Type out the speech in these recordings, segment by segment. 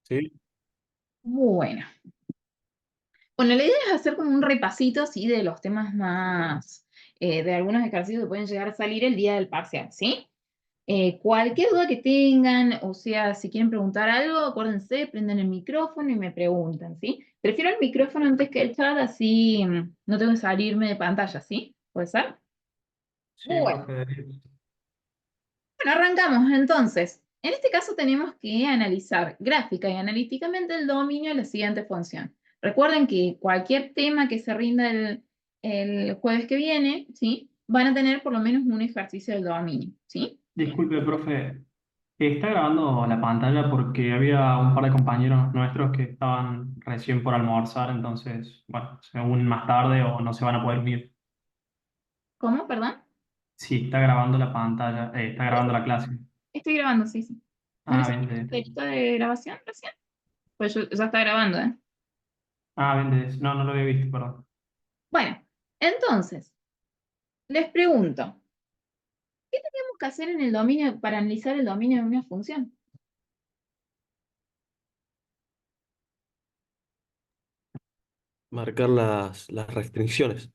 Sí. Bueno. Bueno, la idea es hacer como un repasito así de los temas más, de algunos ejercicios que pueden llegar a salir el día del parcial, ¿sí? Cualquier duda que tengan, o sea, si quieren preguntar algo, acuérdense, prenden el micrófono y me preguntan, ¿sí? Prefiero el micrófono antes que el chat, así no tengo que salirme de pantalla, ¿sí? ¿Puede ser? Sí, Bueno, profe. bueno, arrancamos entonces. En este caso tenemos que analizar gráfica y analíticamente el dominio de la siguiente función. Recuerden que cualquier tema que se rinda el jueves que viene, ¿sí? Van a tener por lo menos un ejercicio del dominio, ¿sí? Disculpe, profe. Está grabando la pantalla porque había un par de compañeros nuestros que estaban recién por almorzar, entonces, bueno, según más tarde o no se van a poder unir. ¿Cómo? Perdón. Sí, está grabando la pantalla, está grabando la clase. Estoy grabando, sí, sí. ¿No Ah, necesito bien, un papelito de grabación recién? Pues ya está grabando, ¿eh? no, no lo había visto, perdón. Bueno, entonces, les pregunto, ¿qué tenemos que hacer en el dominio para analizar el dominio de una función? Marcar las restricciones.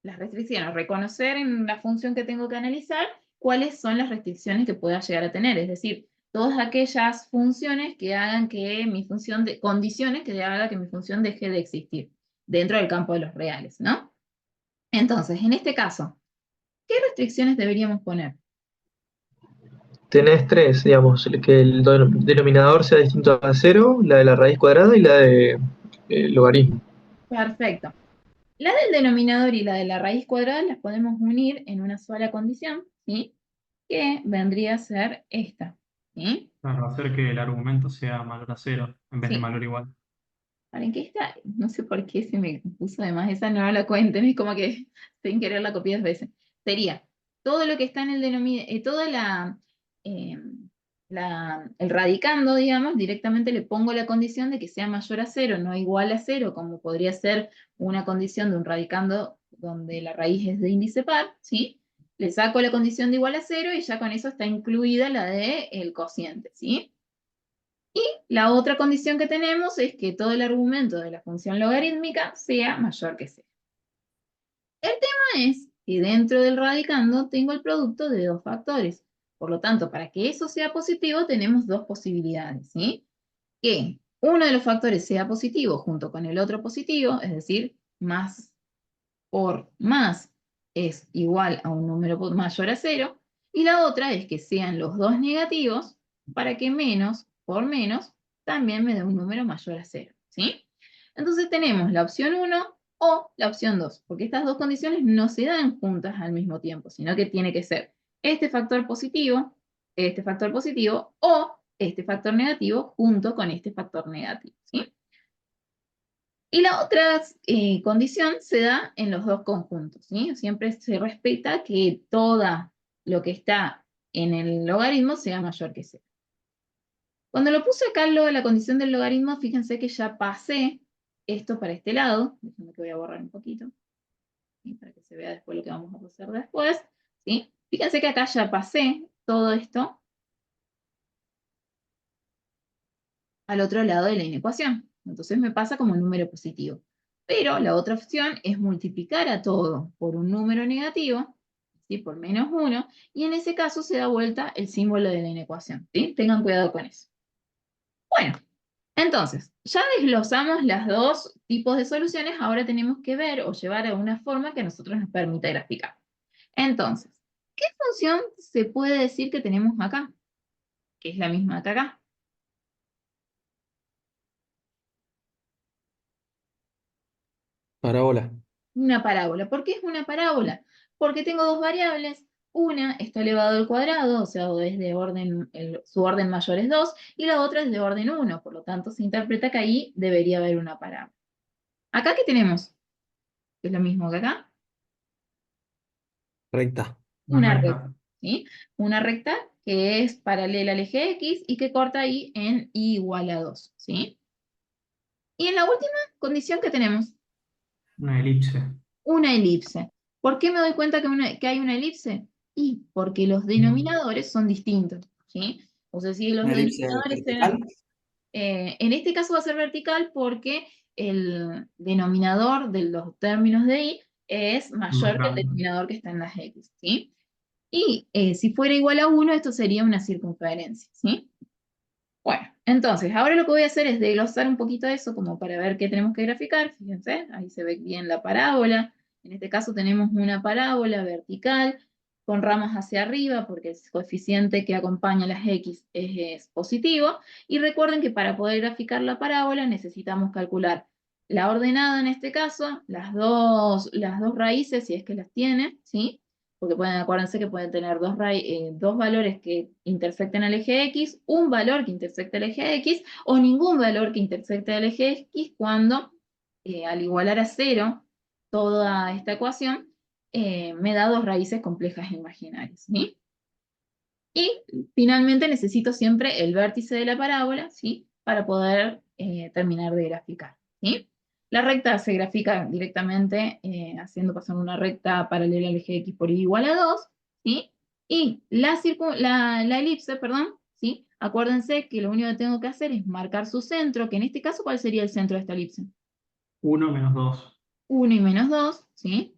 Las restricciones, reconocer en la función que tengo que analizar cuáles son las restricciones que pueda llegar a tener, es decir, todas aquellas funciones que hagan que mi función, condiciones que hagan que mi función deje de existir dentro del campo de los reales, ¿no? Entonces, en este caso, ¿qué restricciones deberíamos poner? Tenés tres, digamos, que el denominador sea distinto a cero, la de la raíz cuadrada y la de logaritmo. Perfecto. La del denominador y la de la raíz cuadrada las podemos unir en una sola condición, ¿sí? Que vendría a ser esta, ¿sí? Claro, hacer que el argumento sea mayor a cero en vez de Sí. mayor o igual. ¿Para qué está? No sé por qué se me puso además esa, no la cuenten, es como que sin querer la copié dos veces. Sería todo lo que está en el denominador, toda eh, el radicando, digamos, directamente le pongo la condición de que sea mayor a cero, no igual a cero, como podría ser una condición de un radicando donde la raíz es de índice par, ¿sí? Le saco la condición de igual a cero y ya con eso está incluida la de el cociente, ¿sí? Y la otra condición que tenemos es que todo el argumento de la función logarítmica sea mayor que cero. El tema es que dentro del radicando tengo el producto de dos factores. Por lo tanto, para que eso sea positivo, tenemos dos posibilidades, ¿sí? Que uno de los factores sea positivo junto con el otro positivo, es decir, más por más es igual a un número mayor a cero, y la otra es que sean los dos negativos para que menos por menos también me dé un número mayor a cero, ¿sí? Entonces tenemos la opción uno o la opción 2, porque estas dos condiciones no se dan juntas al mismo tiempo, sino que tiene que ser este factor positivo o este factor negativo junto con este factor negativo, ¿sí? Y la otra condición se da en los dos conjuntos, ¿sí? Siempre se respeta que todo lo que está en el logaritmo sea mayor que cero. Cuando lo puse acá la condición del logaritmo, fíjense que ya pasé esto para este lado. Déjenme que voy a borrar un poquito, ¿sí? Para que se vea después lo que vamos a hacer después, ¿sí? Fíjense que acá ya pasé todo esto al otro lado de la inecuación. Entonces me pasa como un número positivo. Pero la otra opción es multiplicar a todo por un número negativo, ¿sí? Por menos 1, y en ese caso se da vuelta el símbolo de la inecuación, ¿sí? Tengan cuidado con eso. Bueno, entonces, ya desglosamos los dos tipos de soluciones, ahora tenemos que ver o llevar a una forma que a nosotros nos permita graficar. Entonces, ¿qué función se puede decir que tenemos acá? Que es la misma que acá. Parábola. Una parábola. ¿Por qué es una parábola? Porque tengo dos variables. Una está elevado al cuadrado, o sea, es de orden, su orden mayor es 2, y la otra es de orden 1. Por lo tanto, se interpreta que ahí debería haber una parábola. ¿Acá qué tenemos? Es lo mismo que acá. Recta. Una Una recta, recta. ¿sí? Una recta que es paralela al eje X y que corta ahí en y igual a 2, ¿sí? Y en la última condición que tenemos, Una elipse. una elipse. ¿Por qué me doy cuenta que hay una elipse? Y porque los denominadores son distintos, ¿sí? O sea, si los Una elipse denominadores eran, vertical. En este caso va a ser vertical porque el denominador de los términos de y es Más mayor que el grande. denominador que está en las x, ¿sí? Y si fuera igual a 1, esto sería una circunferencia, ¿sí? Bueno, entonces, ahora lo que voy a hacer es desglosar un poquito eso como para ver qué tenemos que graficar. Fíjense, ahí se ve bien la parábola. En este caso tenemos una parábola vertical con ramas hacia arriba porque el coeficiente que acompaña las x es positivo. Y recuerden que para poder graficar la parábola necesitamos calcular la ordenada en este caso, las dos raíces, si es que las tiene, ¿sí? Porque acuérdense que pueden tener dos valores que intersecten el eje X, un valor que intersecte el eje X, o ningún valor que intersecte el eje X cuando, al igualar a cero toda esta ecuación, me da dos raíces complejas e imaginarias, ¿sí? Y finalmente necesito siempre el vértice de la parábola, ¿sí? Para poder terminar de graficar, ¿sí? La recta se grafica directamente haciendo pasar una recta paralela al eje X por y igual a 2, ¿sí? Y la elipse, perdón, ¿sí? Acuérdense que lo único que tengo que hacer es marcar su centro, que en este caso, ¿cuál sería el centro de esta elipse? 1 menos 2. 1 y menos 2, ¿sí?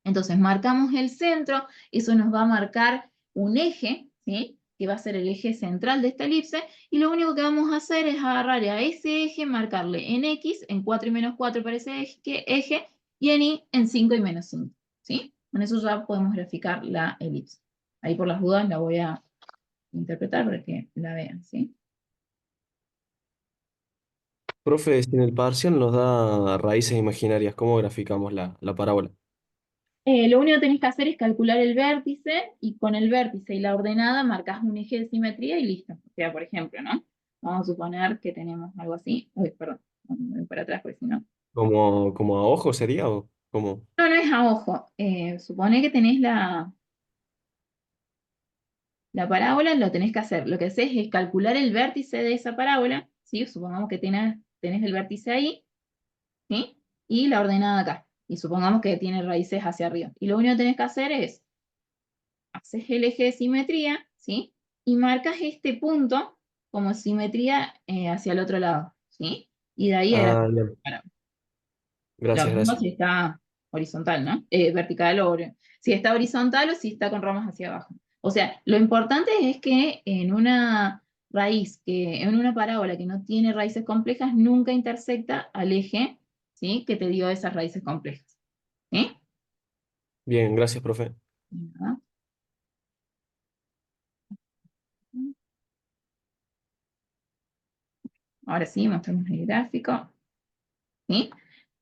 Entonces marcamos el centro, eso nos va a marcar un eje, ¿sí? Que va a ser el eje central de esta elipse, y lo único que vamos a hacer es agarrar a ese eje, marcarle en X, en 4 y menos 4 para ese eje, y en Y en 5 y menos 5, ¿sí? Con eso ya podemos graficar la elipse. Ahí por las dudas la voy a interpretar para que la vean, ¿sí? Profe, si en el parcial nos da raíces imaginarias, ¿cómo graficamos la parábola? Lo único que tenés que hacer es calcular el vértice y con el vértice y la ordenada marcas un eje de simetría y listo. O sea, por ejemplo, ¿no? Vamos a suponer que tenemos algo así. Uy, perdón, voy para atrás porque si no. ¿Como a ojo sería o cómo? No, no es a ojo. Supone que tenés la parábola, lo tenés que hacer. Lo que haces es calcular el vértice de esa parábola, ¿sí? Supongamos que tenés el vértice ahí, ¿sí? Y la ordenada acá. Y supongamos que tiene raíces hacia arriba. Y lo único que tenés que hacer es haces el eje de simetría, ¿sí? Y marcas este punto como simetría hacia el otro lado, ¿sí? Y de ahí era, Ah, bien. bueno, lo Gracias, mismo gracias. si está horizontal, ¿no? Vertical o si está horizontal o si está con ramas hacia abajo. O sea, lo importante es que en una en una parábola que no tiene raíces complejas, nunca intersecta al eje, ¿sí? Que te dio esas raíces complejas, ¿sí? Bien, gracias, profe. Nada. Ahora sí, mostramos el gráfico. ¿Sí?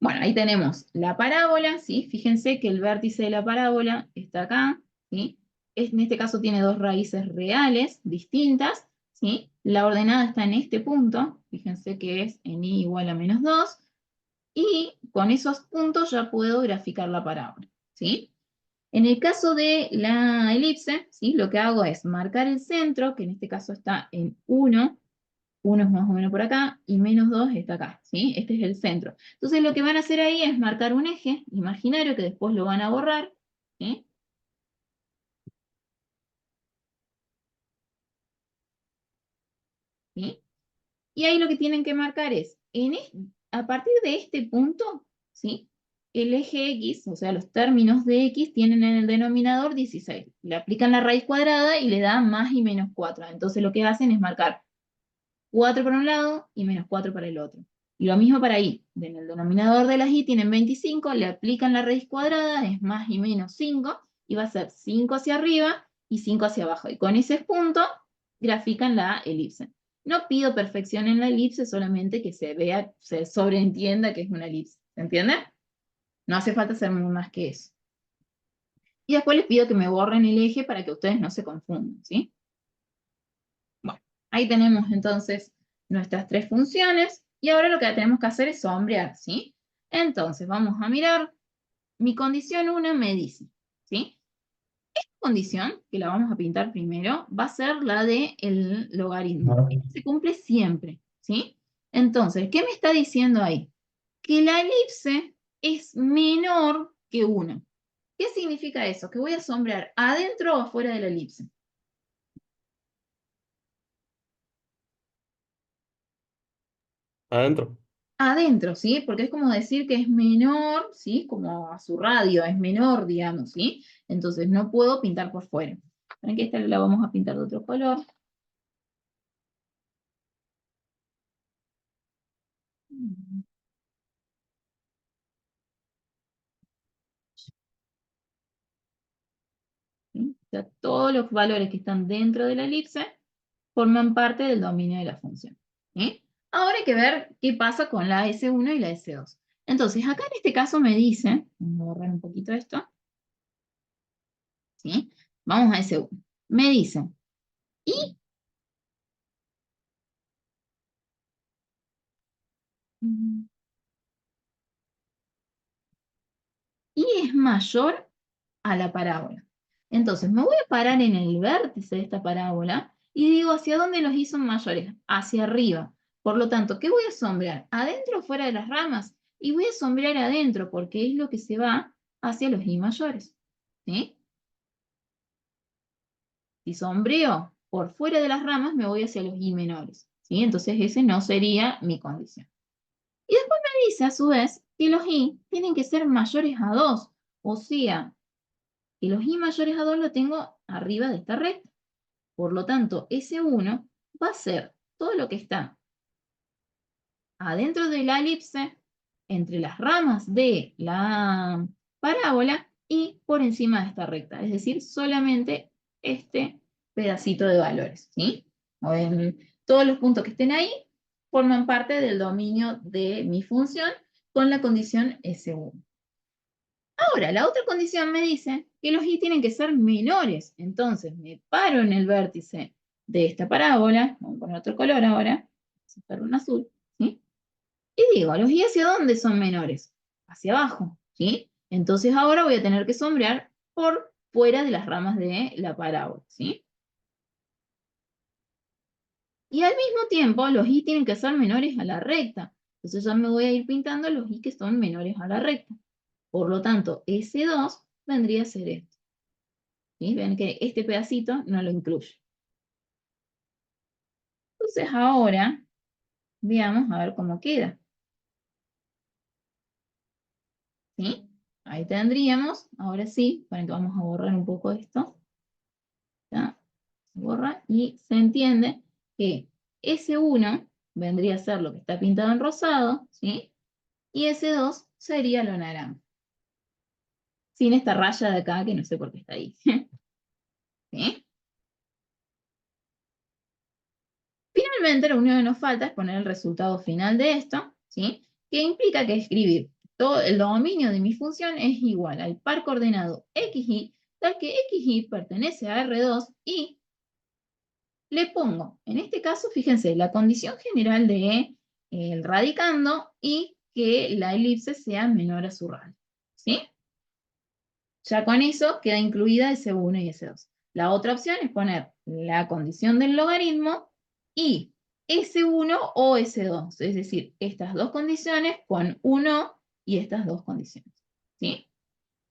Bueno, ahí tenemos la parábola, ¿sí? Fíjense que el vértice de la parábola está acá, ¿sí? En este caso tiene dos raíces reales distintas, ¿sí? La ordenada está en este punto, fíjense que es en y igual a menos 2, y con esos puntos ya puedo graficar la parábola, ¿sí? En el caso de la elipse, ¿sí? Lo que hago es marcar el centro, que en este caso está en 1, 1 es más o menos por acá, y menos 2 está acá, ¿sí? Este es el centro. Entonces lo que van a hacer ahí es marcar un eje imaginario que después lo van a borrar, ¿sí? ¿Sí? Y ahí lo que tienen que marcar es, a partir de este punto, ¿sí? El eje X, o sea, los términos de X tienen en el denominador 16. Le aplican la raíz cuadrada y le dan más y menos 4. Entonces lo que hacen es marcar 4 para un lado y menos 4 para el otro. Y lo mismo para y. En el denominador de las y tienen 25, le aplican la raíz cuadrada, es más y menos 5, y va a ser 5 hacia arriba y 5 hacia abajo. Y con ese punto grafican la elipse. No pido perfección en la elipse, solamente que se vea, se sobreentienda que es una elipse. ¿Se entiende? No hace falta hacer más que eso. Y después les pido que me borren el eje para que ustedes no se confundan, ¿sí? Bueno, ahí tenemos entonces nuestras tres funciones y ahora lo que tenemos que hacer es sombrear, ¿sí? Entonces vamos a mirar, mi condición 1 me dice, ¿sí? Esta condición, que la vamos a pintar primero, va a ser la del logaritmo. Esta se cumple siempre, ¿sí? Entonces, ¿qué me está diciendo ahí? Que la elipse es menor que 1. ¿Qué significa eso? Que voy a sombrear adentro o afuera de la elipse. Adentro. Adentro, ¿sí? Porque es como decir que es menor, ¿sí? Como a su radio, es menor, digamos, ¿sí? Entonces no puedo pintar por fuera. Ven que esta la vamos a pintar de otro color. ¿Sí? O sea, todos los valores que están dentro de la elipse forman parte del dominio de la función. ¿Sí? Ahora hay que ver qué pasa con la S1 y la S2. Entonces, acá en este caso me dice, vamos a borrar un poquito esto, ¿sí? Vamos a S1. Me dice, y, y es mayor a la parábola. Entonces, me voy a parar en el vértice de esta parábola y digo, ¿hacia dónde los i son mayores? Hacia arriba. Por lo tanto, ¿qué voy a sombrear? ¿Adentro o fuera de las ramas? Y voy a sombrear adentro porque es lo que se va hacia los i mayores. ¿Sí? Si sombreo por fuera de las ramas, me voy hacia los i menores. ¿Sí? Entonces, ese no sería mi condición. Y después me dice, a su vez, que los i tienen que ser mayores a 2. O sea, que los i mayores a 2 lo tengo arriba de esta recta. Por lo tanto, S1 va a ser todo lo que está adentro de la elipse, entre las ramas de la parábola y por encima de esta recta. Es decir, solamente este pedacito de valores. ¿Sí? Todos los puntos que estén ahí forman parte del dominio de mi función con la condición S1. Ahora, la otra condición me dice que los i tienen que ser menores. Entonces, me paro en el vértice de esta parábola, vamos a poner otro color ahora, vamos a poner un azul, ¿sí? Y digo, ¿los i hacia dónde son menores? Hacia abajo, ¿sí? Entonces ahora voy a tener que sombrear por fuera de las ramas de la parábola, ¿sí? Y al mismo tiempo, los i tienen que ser menores a la recta. Entonces ya me voy a ir pintando los i que son menores a la recta. Por lo tanto, S2 vendría a ser esto. ¿Sí? Ven que este pedacito no lo incluye. Entonces ahora veamos a ver cómo queda. ¿Sí? Ahí tendríamos, ahora sí, para que vamos a borrar un poco esto. ¿Ya? Se borra y se entiende que S1 vendría a ser lo que está pintado en rosado, ¿sí? Y S2 sería lo naranja. Sin esta raya de acá que no sé por qué está ahí. ¿Sí? Finalmente, lo único que nos falta es poner el resultado final de esto, ¿sí? Que implica que escribir todo el dominio de mi función es igual al par coordenado xy, tal que xy pertenece a R2 y le pongo, en este caso, fíjense, la condición general de el radicando y que la elipse sea menor a su radio, ¿sí? Ya con eso queda incluida S1 y S2. La otra opción es poner la condición del logaritmo y S1 o S2, es decir, estas dos condiciones con uno y estas dos condiciones. ¿Sí?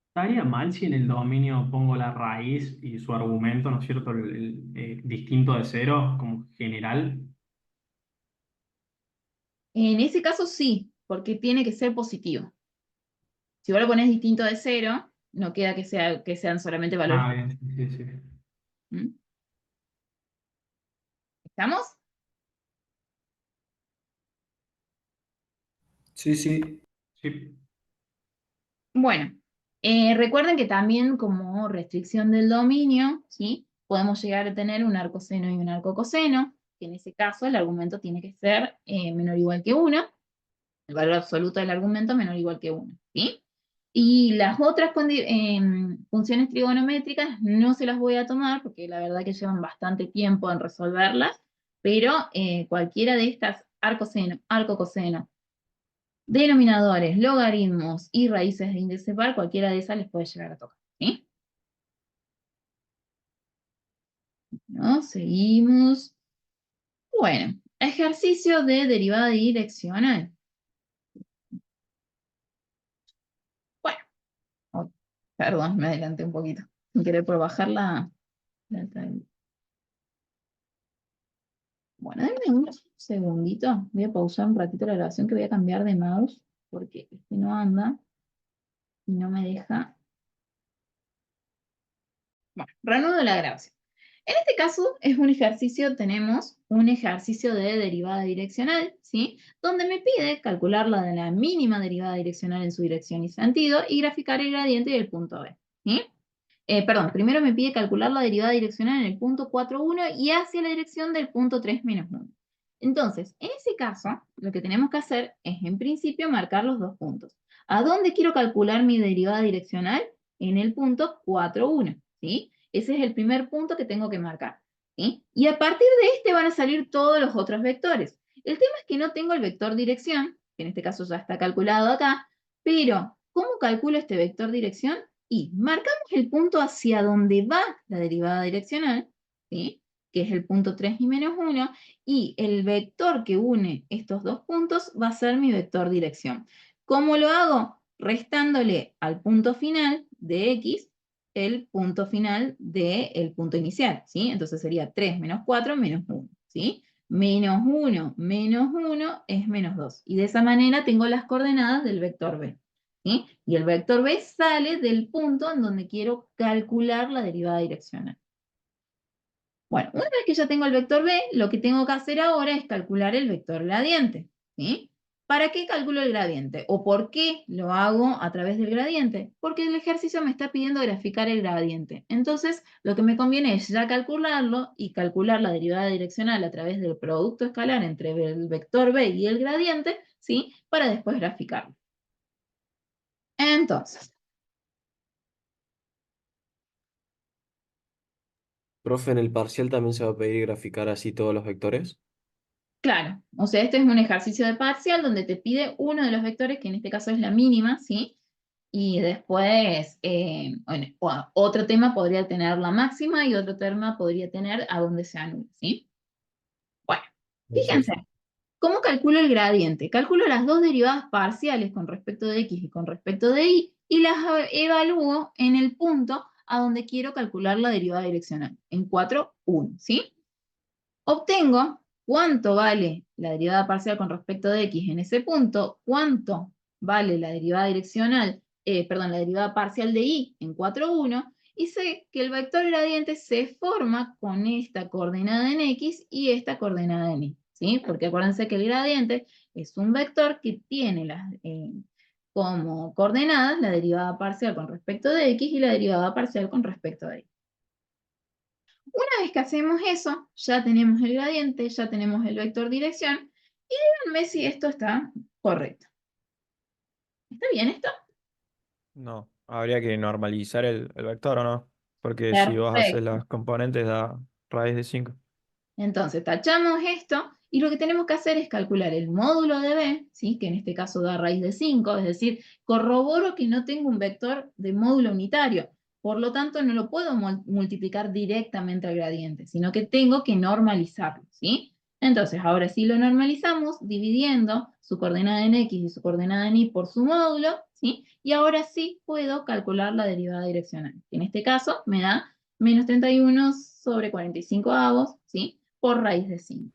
¿Estaría mal si en el dominio pongo la raíz y su argumento, ¿no es cierto? Distinto de cero, como general. En ese caso sí, porque tiene que ser positivo. Si vos lo pones distinto de cero, no queda que sean solamente valores Ah, bien, positivos. sí, sí, sí. ¿Mm? ¿Estamos? Sí, sí. Sí. Bueno, recuerden que también como restricción del dominio, ¿sí? Podemos llegar a tener un arcoseno y un arcocoseno, que en ese caso el argumento tiene que ser menor o igual que 1, el valor absoluto del argumento menor o igual que 1, ¿sí? Y las otras funciones trigonométricas no se las voy a tomar porque la verdad que llevan bastante tiempo en resolverlas, pero cualquiera de estas arcoseno, arcocoseno, denominadores, logaritmos y raíces de índice par, cualquiera de esas les puede llegar a tocar. ¿Sí? ¿No? Seguimos. Bueno, ejercicio de derivada direccional. Bueno, oh, perdón, me adelanté un poquito. Sin querer por bajar la tabla. Bueno, denme segundito, voy a pausar un ratito la grabación que voy a cambiar de mouse porque este no anda y no me deja. Bueno, reanudo la grabación. En este caso es un ejercicio, tenemos un ejercicio de derivada direccional, ¿sí? Donde me pide calcular la mínima derivada direccional en su dirección y sentido y graficar el gradiente del punto B, ¿sí? Perdón, primero me pide calcular la derivada direccional en el punto 4,1 y hacia la dirección del punto 3 menos 1. Entonces, en ese caso, lo que tenemos que hacer es, en principio, marcar los dos puntos. ¿A dónde quiero calcular mi derivada direccional? En el punto 4,1, ¿sí? Ese es el primer punto que tengo que marcar, ¿sí? Y a partir de este van a salir todos los otros vectores. El tema es que no tengo el vector dirección, que en este caso ya está calculado acá, pero ¿cómo calculo este vector dirección? Y marcamos el punto hacia donde va la derivada direccional, ¿sí? Que es el punto 3 y menos 1, y el vector que une estos dos puntos va a ser mi vector dirección. ¿Cómo lo hago? Restándole al punto final de x el punto final del punto inicial, ¿sí? Entonces sería 3 menos 4 menos 1, ¿sí? Menos 1 es menos 2. Y de esa manera tengo las coordenadas del vector b, ¿sí? Y el vector b sale del punto en donde quiero calcular la derivada direccional. Bueno, una vez que ya tengo el vector b, lo que tengo que hacer ahora es calcular el vector gradiente, ¿sí? ¿Para qué calculo el gradiente? ¿O por qué lo hago a través del gradiente? Porque el ejercicio me está pidiendo graficar el gradiente. Entonces, lo que me conviene es ya calcularlo y calcular la derivada direccional a través del producto escalar entre el vector b y el gradiente, ¿sí? Para después graficarlo. Entonces, Profe, en el parcial también se va a pedir graficar así todos los vectores. claro, o sea, este es un ejercicio de parcial donde te pide uno de los vectores, que en este caso es la mínima, ¿sí? Y después, bueno, otro tema podría tener la máxima y otro tema podría tener a dónde se anula, ¿sí? Bueno, fíjense, Perfecto. ¿cómo calculo el gradiente? Calculo las dos derivadas parciales con respecto de x y con respecto de y las evalúo en el punto a donde quiero calcular la derivada direccional, en 4,1, ¿sí? Obtengo cuánto vale la derivada parcial con respecto de x en ese punto, cuánto vale la derivada direccional, perdón, la derivada parcial de y en 4,1, y sé que el vector gradiente se forma con esta coordenada en x y esta coordenada en y, ¿sí? Porque acuérdense que el gradiente es un vector que tiene como coordenadas la derivada parcial con respecto de x y la derivada parcial con respecto de y. Una vez que hacemos eso, ya tenemos el gradiente, ya tenemos el vector dirección, y díganme si esto está correcto. ¿Está bien esto? No, habría que normalizar el vector, ¿o no? Porque si vos haces Perfecto. las componentes da raíz de 5. Entonces, tachamos esto, y lo que tenemos que hacer es calcular el módulo de b, ¿sí? Que en este caso da raíz de 5, es decir, corroboro que no tengo un vector de módulo unitario. Por lo tanto, no lo puedo multiplicar directamente al gradiente, sino que tengo que normalizarlo, ¿sí? Entonces, ahora sí lo normalizamos dividiendo su coordenada en x y su coordenada en y por su módulo, ¿sí? Y ahora sí puedo calcular la derivada direccional. En este caso me da menos 31 sobre 45 avos, ¿sí? Por raíz de 5.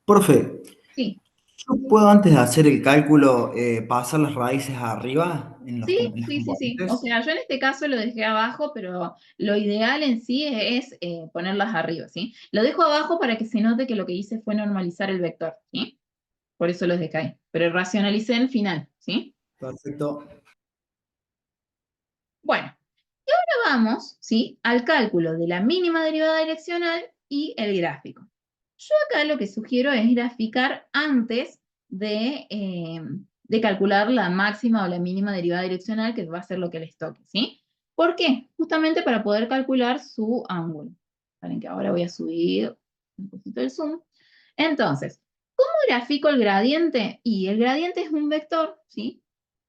Profe, Sí, ¿yo puedo antes de hacer el cálculo pasar las raíces arriba en sí, en las sí, sí, sí. O componentes? sea, yo en este caso lo dejé abajo, pero lo ideal en sí es ponerlas arriba, ¿sí? Lo dejo abajo para que se note que lo que hice fue normalizar el vector, ¿sí? Por eso los dejé ahí. Pero racionalicé en el final, ¿sí? Perfecto. Bueno, vamos, ¿sí? Al cálculo de la mínima derivada direccional y el gráfico. Yo acá lo que sugiero es graficar antes de calcular la máxima o la mínima derivada direccional, que va a ser lo que les toque, ¿sí? ¿Por qué? Justamente para poder calcular su ángulo. Saben que ahora voy a subir un poquito el zoom. Entonces, ¿cómo grafico el gradiente? Y el gradiente es un vector, ¿sí?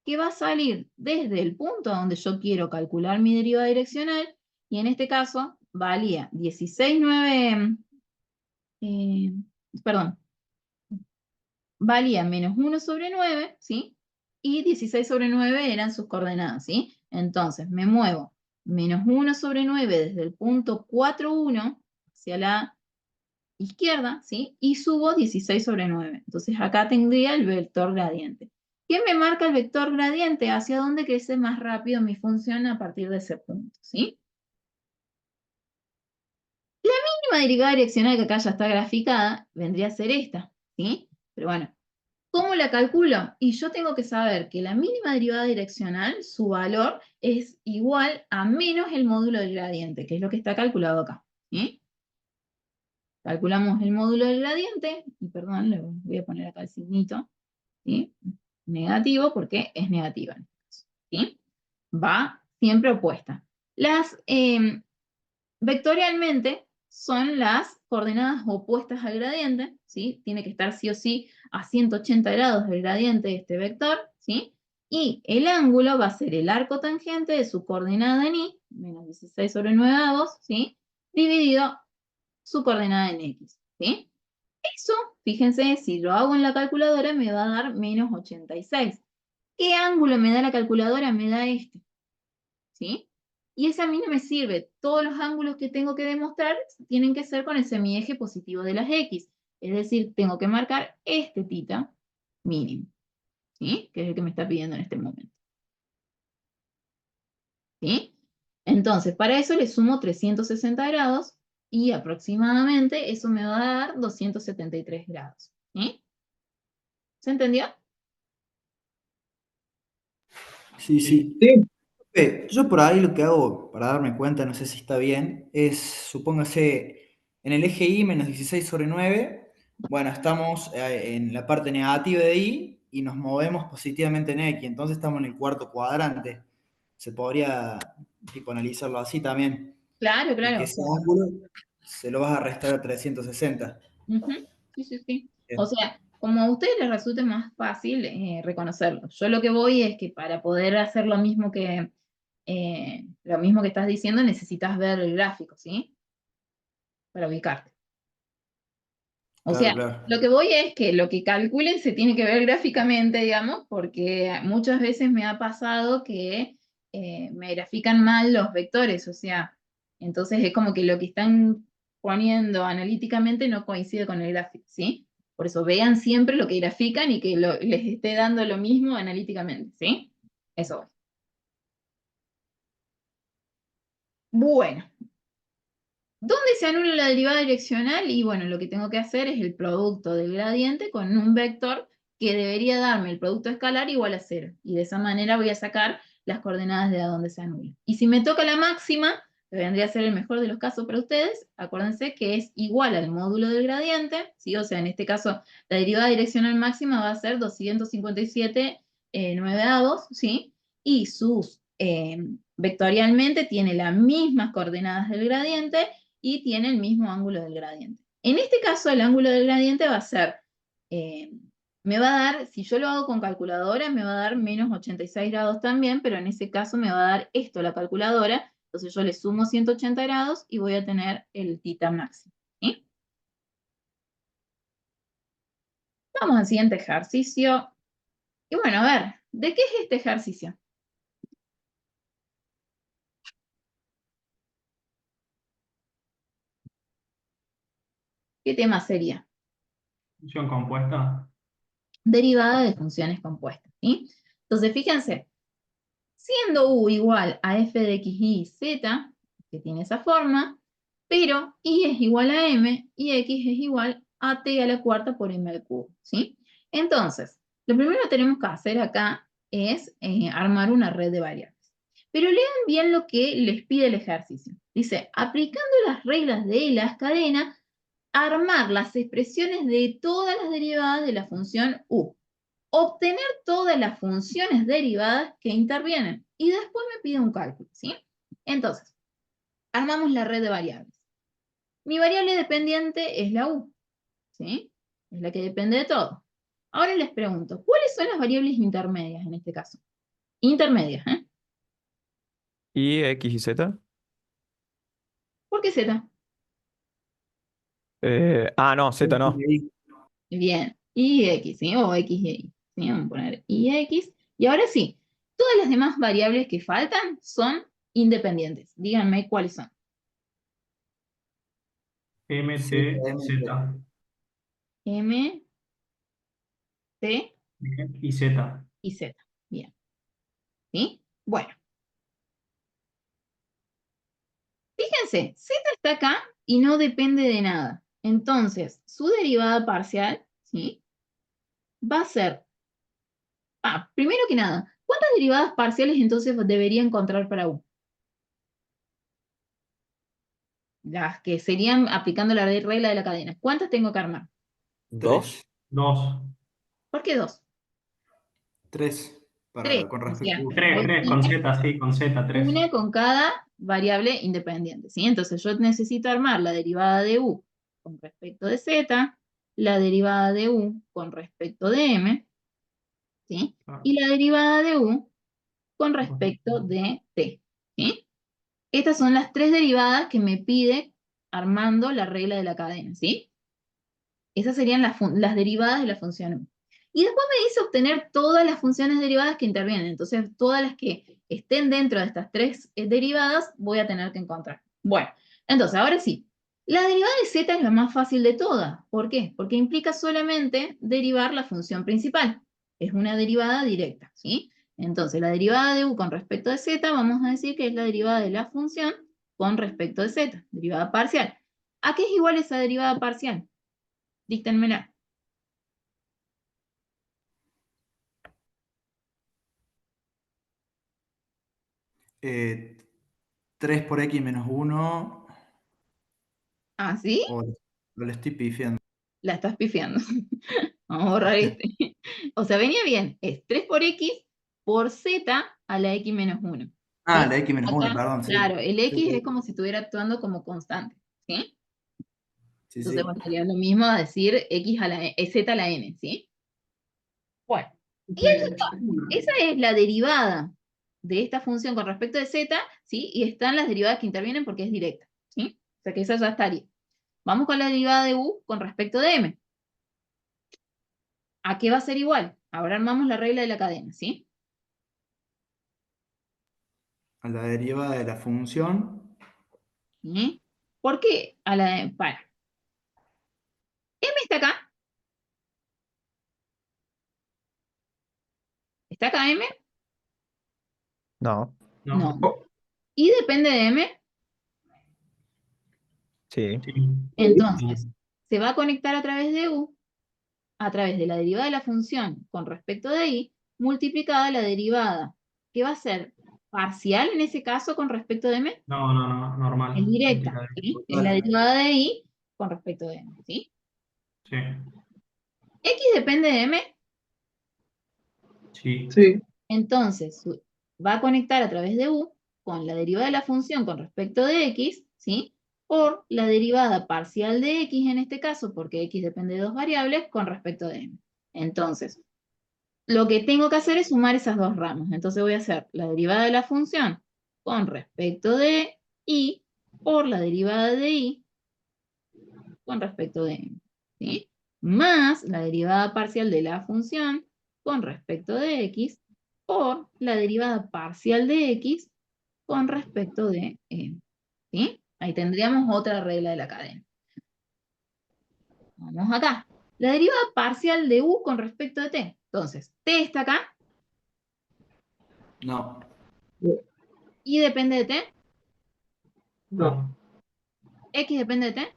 Que va a salir desde el punto donde yo quiero calcular mi derivada direccional, y en este caso valía 16,9, eh, perdón, valía menos 1 sobre 9, ¿sí? Y 16 sobre 9 eran sus coordenadas, ¿sí? Entonces me muevo menos 1 sobre 9 desde el punto 4,1 hacia la izquierda, ¿sí? Y subo 16 sobre 9. Entonces acá tendría el vector gradiente. ¿Qué me marca el vector gradiente? Hacia dónde crece más rápido mi función a partir de ese punto, ¿sí? La mínima derivada direccional que acá ya está graficada vendría a ser esta, ¿sí? Pero bueno, ¿cómo la calculo? Y yo tengo que saber que la mínima derivada direccional, su valor es igual a menos el módulo del gradiente, que es lo que está calculado acá, ¿sí? Calculamos el módulo del gradiente, y perdón, le voy a poner acá el signito, ¿sí? Negativo porque es negativa, ¿sí? Va siempre opuesta. Vectorialmente son las coordenadas opuestas al gradiente, ¿sí? Tiene que estar sí o sí a 180 grados del gradiente de este vector, ¿sí? Y el ángulo va a ser el arco tangente de su coordenada en y, menos 16 sobre 9 avos, ¿sí? Dividido su coordenada en x, ¿sí? Eso, fíjense, si lo hago en la calculadora me va a dar menos 86. ¿Qué ángulo me da la calculadora? Me da este, ¿sí? Y ese a mí no me sirve. Todos los ángulos que tengo que demostrar tienen que ser con el semieje positivo de las x. Es decir, tengo que marcar este θ mínimo, ¿sí? Que es el que me está pidiendo en este momento, ¿sí? Entonces, para eso le sumo 360 grados y aproximadamente eso me va a dar 273 grados, ¿sí? ¿Se entendió? Sí, sí. Sí, Yo por ahí lo que hago para darme cuenta, no sé si está bien, es, supóngase, en el eje Y menos 16 sobre 9, bueno, estamos en la parte negativa de Y y nos movemos positivamente en X, entonces estamos en el cuarto cuadrante. Se podría tipo analizarlo así también, Claro, y claro. que O ese sea, ángulo se lo vas a restar a 360. ujú, sí, sí, sí. O Bien. sea, como a ustedes les resulte más fácil reconocerlo. Yo lo que voy es que para poder hacer lo mismo que estás diciendo, necesitas ver el gráfico, ¿sí? Para ubicarte. O Claro, sea, claro. lo que voy es que lo que calculen se tiene que ver gráficamente, digamos, porque muchas veces me ha pasado que me grafican mal los vectores, o sea, entonces es como que lo que están poniendo analíticamente no coincide con el gráfico, ¿sí? Por eso vean siempre lo que grafican y que les esté dando lo mismo analíticamente, ¿sí? Eso va. Bueno, ¿dónde se anula la derivada direccional? Y bueno, lo que tengo que hacer es el producto del gradiente con un vector que debería darme el producto escalar igual a 0. Y de esa manera voy a sacar las coordenadas de a dónde se anula. Y si me toca la máxima, que vendría a ser el mejor de los casos para ustedes, acuérdense que es igual al módulo del gradiente, ¿sí? O sea, en este caso, la derivada direccional máxima va a ser 257 9avos, ¿sí? Y vectorialmente tiene las mismas coordenadas del gradiente y tiene el mismo ángulo del gradiente. En este caso, el ángulo del gradiente va a ser, me va a dar, si yo lo hago con calculadora, me va a dar menos 86 grados también, pero en ese caso me va a dar esto la calculadora, entonces yo le sumo 180 grados y voy a tener el θ máximo, ¿sí? Vamos al siguiente ejercicio. Y bueno, a ver, ¿de qué es este ejercicio? ¿Qué tema sería? Función compuesta. Derivada de funciones compuestas, ¿sí? Entonces, fíjense, siendo u igual a f de x, y, z, que tiene esa forma, pero y es igual a m y x es igual a t a la cuarta por m al cubo, ¿sí? Entonces, lo primero que tenemos que hacer acá es armar una red de variables. Pero lean bien lo que les pide el ejercicio. Dice, aplicando las reglas de las cadenas, armar las expresiones de todas las derivadas de la función u. Obtener todas las funciones derivadas que intervienen. Y después me pide un cálculo, ¿sí? Entonces, armamos la red de variables. Mi variable dependiente es la u, ¿sí? Es la que depende de todo. Ahora les pregunto, ¿cuáles son las variables intermedias en este caso? Intermedias, ¿eh? ¿Y X y Z? ¿Por qué z? No, Z no. Bien, y x, ¿sí? O x y y, ¿sí? Vamos a poner y x. Y ahora sí, todas las demás variables que faltan son independientes. Díganme cuáles son. MTZ M, T y Z. y Z. Bien. ¿Sí? Bueno, fíjense, Z está acá y no depende de nada. Entonces, su derivada parcial, ¿sí? Va a ser, primero que nada, ¿cuántas derivadas parciales entonces debería encontrar para U? Las que serían aplicando la regla de la cadena. ¿Cuántas tengo que armar? ¿Dos? 2. ¿Por qué dos? 3 Tres. con O respecto sea, a U. 3, voy a 3, con tener Z, sí, con Z, 3. una con cada variable independiente, ¿sí? Entonces yo necesito armar la derivada de U con respecto de Z, la derivada de U con respecto de M, ¿sí? Y la derivada de U con respecto de T, ¿sí? Estas son las tres derivadas que me pide armando la regla de la cadena, ¿sí? Esas serían las derivadas de la función U. Y después me dice obtener todas las funciones derivadas que intervienen. Entonces, todas las que estén dentro de estas tres derivadas voy a tener que encontrar. Bueno, entonces, ahora sí. La derivada de z es la más fácil de todas. ¿Por qué? Porque implica solamente derivar la función principal. Es una derivada directa, ¿sí? Entonces, la derivada de u con respecto de z, vamos a decir que es la derivada de la función con respecto de z, derivada parcial. ¿A qué es igual esa derivada parcial? Díctenmela. 3 por X menos 1. ¿Ah, sí? O lo le estoy pifiando. La estás pifiando. Vamos a borrar este. O sea, venía bien. Es 3 por X por Z a la X menos 1. Ah, ¿Sí? la X menos 1, Acá, perdón, sí. claro, el Sí, X sí. es como si estuviera actuando como constante. ¿Sí? Sí, Entonces, sí. bueno, sería lo mismo a decir X a la Z a la N. ¿Sí? Bueno. Y eso está. Esa es la derivada de esta función con respecto de Z, ¿sí? Y están las derivadas que intervienen porque es directa. ¿Sí? O sea que esa ya estaría. Vamos con la derivada de U con respecto de M. ¿A qué va a ser igual? Ahora armamos la regla de la cadena, ¿sí? A la derivada de la función. ¿Sí? ¿Por qué? M está acá. ¿Está acá M? No, No. No. ¿Y depende de M? sí. Sí. Entonces, se va a conectar a través de U, a través de la derivada de la función con respecto de I, multiplicada la derivada, que va a ser parcial en ese caso con respecto de M, No, no, no, es normal. directa, Indicador. ¿sí? Es la derivada de I con respecto de M, ¿sí? Sí, X depende de M. sí. Sí, Entonces, va a conectar a través de U con la derivada de la función con respecto de X, ¿sí? Por la derivada parcial de X en este caso, porque X depende de dos variables, con respecto de M. Entonces, lo que tengo que hacer es sumar esas dos ramas. Entonces voy a hacer la derivada de la función con respecto de Y por la derivada de Y con respecto de M, ¿sí? Más la derivada parcial de la función con respecto de X por la derivada parcial de X con respecto de M, ¿sí? Ahí tendríamos otra regla de la cadena. Vamos acá. La derivada parcial de U con respecto de T. Entonces, T está acá, No. Y depende de T, No. X depende de T.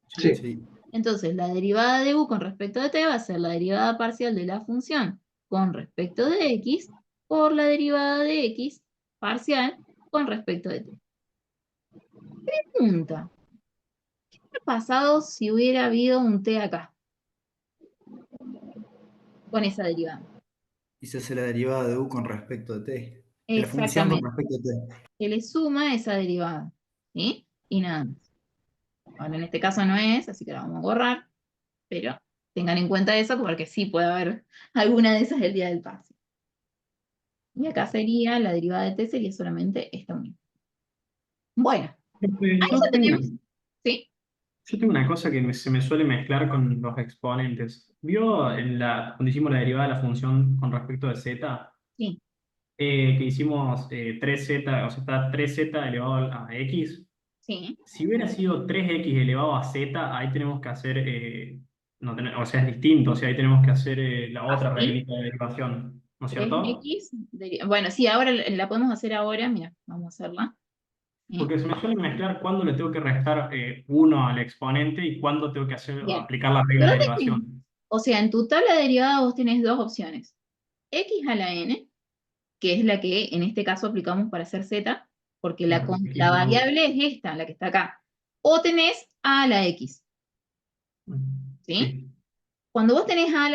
sí. Sí. Entonces, la derivada de U con respecto de T va a ser la derivada parcial de la función con respecto de X por la derivada de X parcial con respecto de T. Pregunta. ¿Qué hubiera pasado si hubiera habido un T acá? Con esa derivada. Y se hace la derivada de U con respecto de T. De la función con Exactamente. respecto a T. Se le suma esa derivada. ¿Sí? Y nada más. Ahora, en este caso no es, así que la vamos a borrar, pero tengan en cuenta eso porque sí puede haber alguna de esas el día del parcial. Y acá sería, la derivada de t sería solamente esta unión. Bueno, ahí Yo ya tengo, tenemos, ¿sí? yo tengo una cosa que se me suele mezclar con los exponentes. ¿Vio cuando hicimos la derivada de la función con respecto de z? Sí, Que hicimos 3z, o sea, está 3z elevado a x. Sí, Si hubiera sido 3x elevado a z, ahí tenemos que hacer, no o sea, es distinto, o sea, ahí tenemos que hacer la otra así. reglita de derivación, ¿no es cierto? 3x, bueno, sí, ahora la podemos hacer ahora, mira, vamos a hacerla. ¿Sí? Porque se me suele mezclar cuándo le tengo que restar 1 al exponente y cuándo tengo que hacer, Bien. aplicar la regla de Acordate que, derivación. o sea, en tu tabla derivada vos tenés dos opciones. X a la n, que es la que en este caso aplicamos para hacer z, porque Claro, la X más 2. variable es esta, la que está acá. O tenés a a la x, ¿sí? Sí, Cuando vos tenés a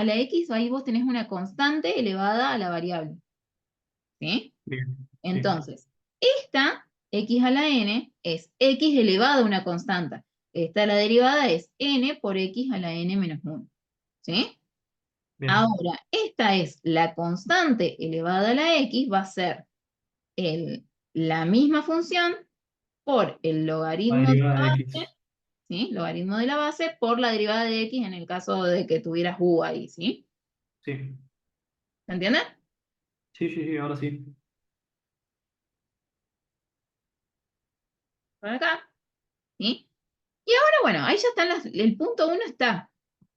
la x, ahí vos tenés una constante elevada a la variable, ¿sí? bien, sí, Entonces, esta x a la n es x elevado a una constante. Esta la derivada es n por x a la n menos 1, ¿sí? bien. Ahora, esta es la constante elevada a la x, va a ser la misma función por el La logaritmo de derivada la de base, X. ¿sí? Logaritmo de la base por la derivada de x en el caso de que tuvieras u ahí, ¿sí? Sí, ¿Se entiende? sí, sí, sí, ahora sí. Por acá, ¿sí? Y ahora, bueno, ahí ya están el punto 1 está,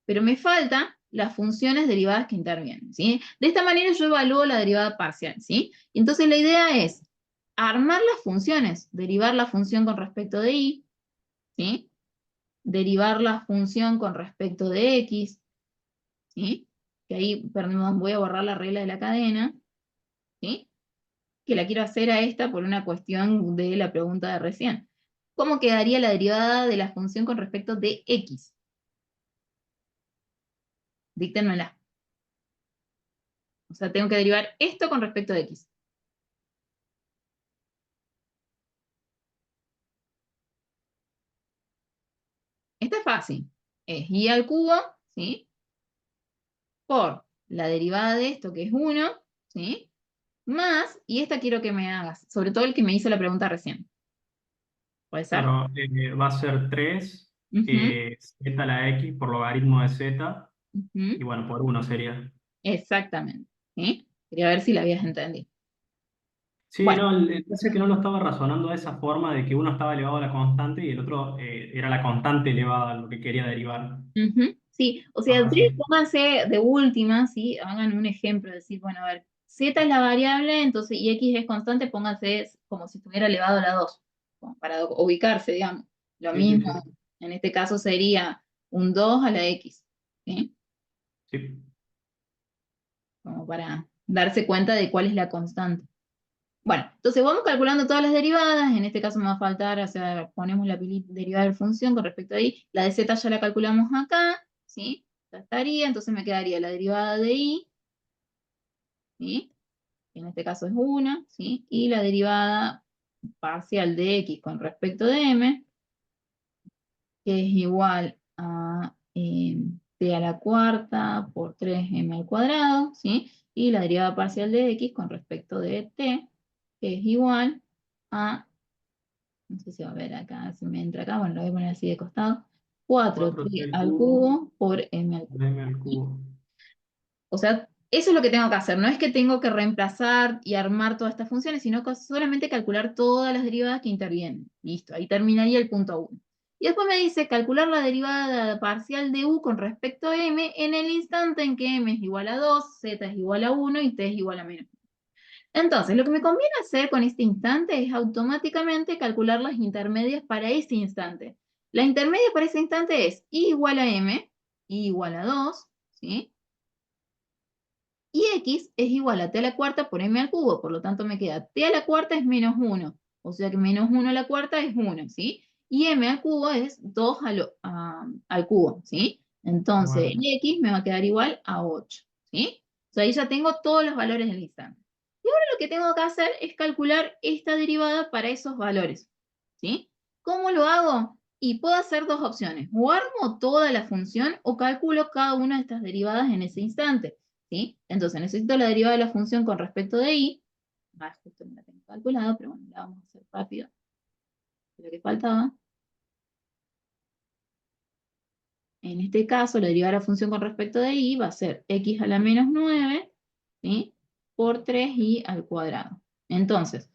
pero me faltan las funciones derivadas que intervienen, ¿sí? De esta manera yo evalúo la derivada parcial, ¿sí? Entonces la idea es armar las funciones, derivar la función con respecto de y, ¿sí? Derivar la función con respecto de x, ¿sí? Que ahí, perdón, voy a borrar la regla de la cadena, ¿sí? Que la quiero hacer a esta por una cuestión de la pregunta de recién. ¿Cómo quedaría la derivada de la función con respecto de x? Díctenmela. O sea, tengo que derivar esto con respecto de x. Esta es fácil. Es y al cubo, ¿sí? Por la derivada de esto, que es 1, ¿sí? Más, y esta quiero que me hagas, sobre todo el que me hizo la pregunta recién. ¿Puede ser? Claro, va a ser 3 Ujú, z a la X por logaritmo de z, ujú. y bueno, por 1 sería. Exactamente. ¿Sí? Quería ver si la habías entendido. Sí, Bueno, no, el pasa es que no lo estaba razonando de esa forma, de que uno estaba elevado a la constante y el otro era la constante elevada a lo que quería derivar. ujú, sí, o sea, Ahora ustedes sí. pónganse de última, ¿sí? Hagan un ejemplo, decir, bueno, a ver, z es la variable, entonces, y x es constante, pónganse como si estuviera elevado a la 2, como para ubicarse, digamos. Lo Sí, sí, mismo, sí. en este caso sería un 2 a la x, ¿sí? Sí. Como para darse cuenta de cuál es la constante. Bueno, entonces vamos calculando todas las derivadas, en este caso me va a faltar, o sea, ponemos la derivada de función con respecto a y, la de z ya la calculamos acá, ¿sí? Ya estaría, entonces me quedaría la derivada de y, ¿sí? Que en este caso es 1, ¿sí? Y la derivada parcial de x con respecto de m, que es igual a t a la cuarta por 3m al cuadrado, ¿sí? Y la derivada parcial de x con respecto de t, que es igual a, no sé si va a ver acá, si me entra acá, bueno, lo voy a poner así de costado, 4t 4t al al cubo, cubo por m al cubo. m al cubo. O sea, eso es lo que tengo que hacer. No es que tengo que reemplazar y armar todas estas funciones, sino que solamente calcular todas las derivadas que intervienen. Listo, ahí terminaría el punto 1. Y después me dice calcular la derivada parcial de u con respecto a m en el instante en que m es igual a 2, z es igual a 1 y t es igual a menos. Entonces, lo que me conviene hacer con este instante es automáticamente calcular las intermedias para ese instante. La intermedia para ese instante es i igual a m, i igual a 2, ¿sí? Y x es igual a t a la cuarta por m al cubo, por lo tanto me queda t a la cuarta es menos 1, o sea que menos 1 a la cuarta es 1, ¿sí? Y m al cubo es 2 al cubo, ¿sí? Entonces, Bueno, x me va a quedar igual a 8, ¿sí? O sea, ahí ya tengo todos los valores del instante. Y ahora lo que tengo que hacer es calcular esta derivada para esos valores, ¿sí? ¿Cómo lo hago? Y puedo hacer dos opciones, o armo toda la función o calculo cada una de estas derivadas en ese instante. ¿Sí? Entonces necesito la derivada de la función con respecto de y. Justo no la tengo calculado, pero bueno, la vamos a hacer rápido. Lo que faltaba. En este caso, la derivada de la función con respecto de y va a ser x a la menos 9, ¿sí? Por 3y al cuadrado. Entonces,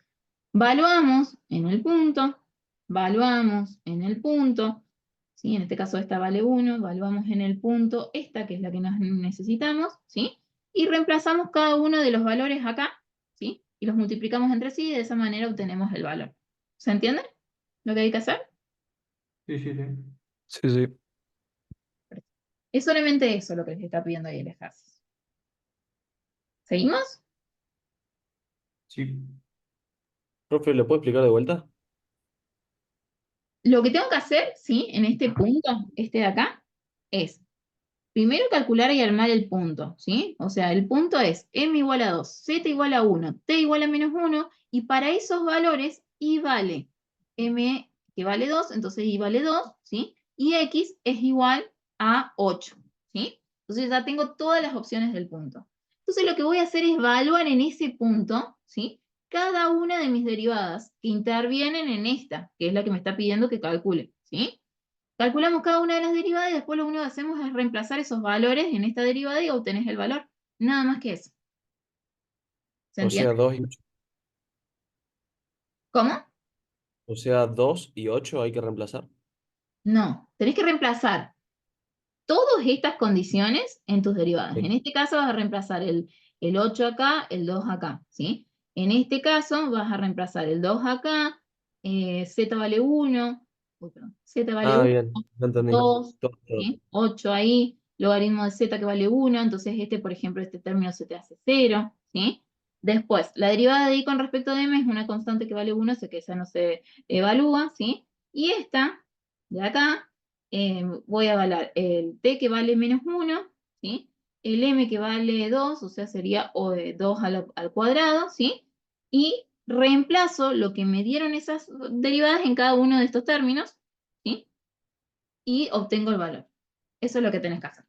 valuamos en el punto, Valuamos en el punto, ¿sí? En este caso esta vale 1, valuamos en el punto esta, que es la que nos necesitamos, ¿sí? Y reemplazamos cada uno de los valores acá, ¿sí? Y los multiplicamos entre sí y de esa manera obtenemos el valor. ¿Se entiende lo que hay que hacer? Sí, sí, sí. Sí, sí. Es solamente eso lo que les está pidiendo ahí el ejercicio. ¿Seguimos? Sí. Profe, ¿le puedo explicar de vuelta? Lo que tengo que hacer, ¿sí? En este punto, este de acá, es primero calcular y armar el punto, ¿sí? O sea, el punto es m igual a 2, z igual a 1, t igual a menos 1, y para esos valores, y vale m que vale 2, entonces y vale 2, ¿sí? Y x es igual a 8, ¿sí? Entonces ya tengo todas las opciones del punto. Entonces lo que voy a hacer es evaluar en ese punto, ¿sí? Cada una de mis derivadas que intervienen en esta, que es la que me está pidiendo que calcule, ¿sí? Calculamos cada una de las derivadas y después lo único que hacemos es reemplazar esos valores en esta derivada y obtenés el valor. Nada más que eso. ¿Se O sea, entiende? 2 y 8. ¿Cómo? O sea, 2 y 8 hay que reemplazar. No. Tenés que reemplazar todas estas condiciones en tus derivadas. En Sí. este caso vas a reemplazar el 8 acá, el 2 acá, ¿sí? En este caso vas a reemplazar el 2 acá, z vale 1, z vale Ah, 1, bien, ya entendí. 2, Todo, todo. ¿sí? 8 ahí, logaritmo de z que vale 1, entonces este, por ejemplo, este término se te hace 0, ¿sí? Después, la derivada de y con respecto de m es una constante que vale 1, sé que esa no se evalúa, ¿sí? Y esta, de acá, voy a evaluar el t que vale menos 1, ¿sí? El m que vale 2, o sea, sería 2 al cuadrado, ¿sí? Y reemplazo lo que me dieron esas derivadas en cada uno de estos términos, ¿sí? Y obtengo el valor. Eso es lo que tenés que hacer.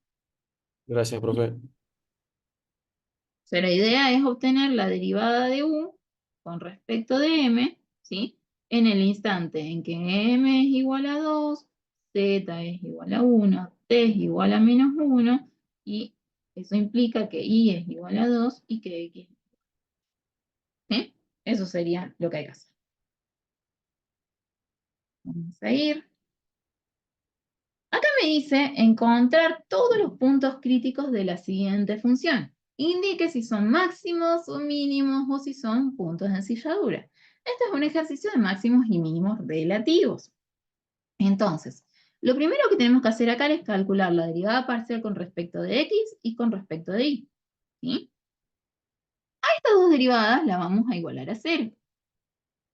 Gracias, profe. O sea, la idea es obtener la derivada de u con respecto de m, ¿sí? En el instante en que m es igual a 2, z es igual a 1, t es igual a menos 1, y eso implica que y es igual a 2 y que x, ¿sí? Eso sería lo que hay que hacer. Vamos a ir. Acá me dice encontrar todos los puntos críticos de la siguiente función. Indique si son máximos o mínimos o si son puntos de ensilladura. Este es un ejercicio de máximos y mínimos relativos. Entonces, lo primero que tenemos que hacer acá es calcular la derivada parcial con respecto de x y con respecto de y. ¿Sí? A estas dos derivadas las vamos a igualar a 0.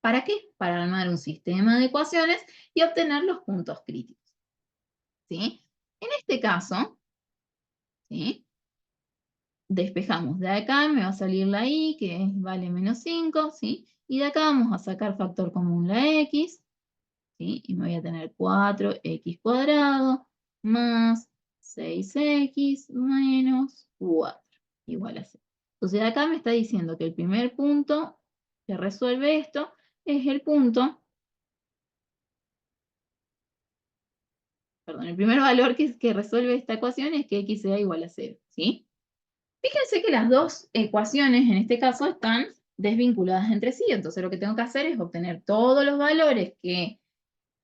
¿Para qué? Para armar un sistema de ecuaciones y obtener los puntos críticos. ¿Sí? En este caso, ¿sí? Despejamos. De acá me va a salir la y, que vale menos 5, ¿sí? Y de acá vamos a sacar factor común la x, ¿sí? Y me voy a tener 4x cuadrado más 6x menos 4, igual a 0. Entonces de acá me está diciendo que el primer punto que resuelve esto es el punto, perdón, el primer valor que resuelve esta ecuación es que x sea igual a 0, ¿sí? Fíjense que las dos ecuaciones, en este caso, están desvinculadas entre sí. Entonces lo que tengo que hacer es obtener todos los valores que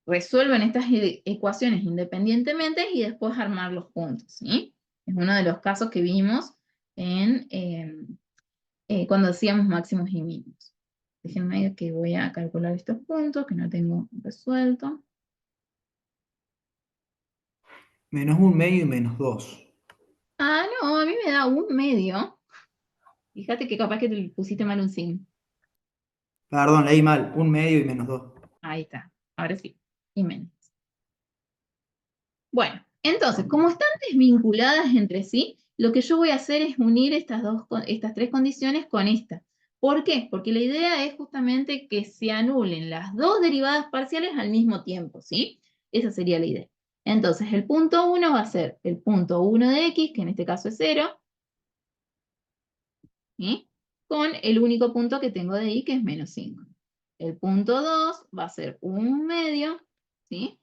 resuelven estas ecuaciones independientemente y después armarlos juntos, ¿sí? Es uno de los casos que vimos en, cuando hacíamos máximos y mínimos. Déjenme que voy a calcular estos puntos que no tengo resuelto. Menos un medio y menos 2. Ah, no, a mí me da un medio. Fíjate que capaz que te pusiste mal un signo. Perdón, leí mal. Un medio y menos 2. Ahí está, ahora sí, y menos. Bueno, entonces, como están desvinculadas entre sí, lo que yo voy a hacer es unir estas tres condiciones con esta. ¿Por qué? Porque la idea es justamente que se anulen las dos derivadas parciales al mismo tiempo, ¿sí? Esa sería la idea. Entonces, el punto 1 va a ser el punto 1 de x, que en este caso es 0, ¿sí? Con el único punto que tengo de y, que es menos 5. El punto 2 va a ser 1 medio, ¿sí?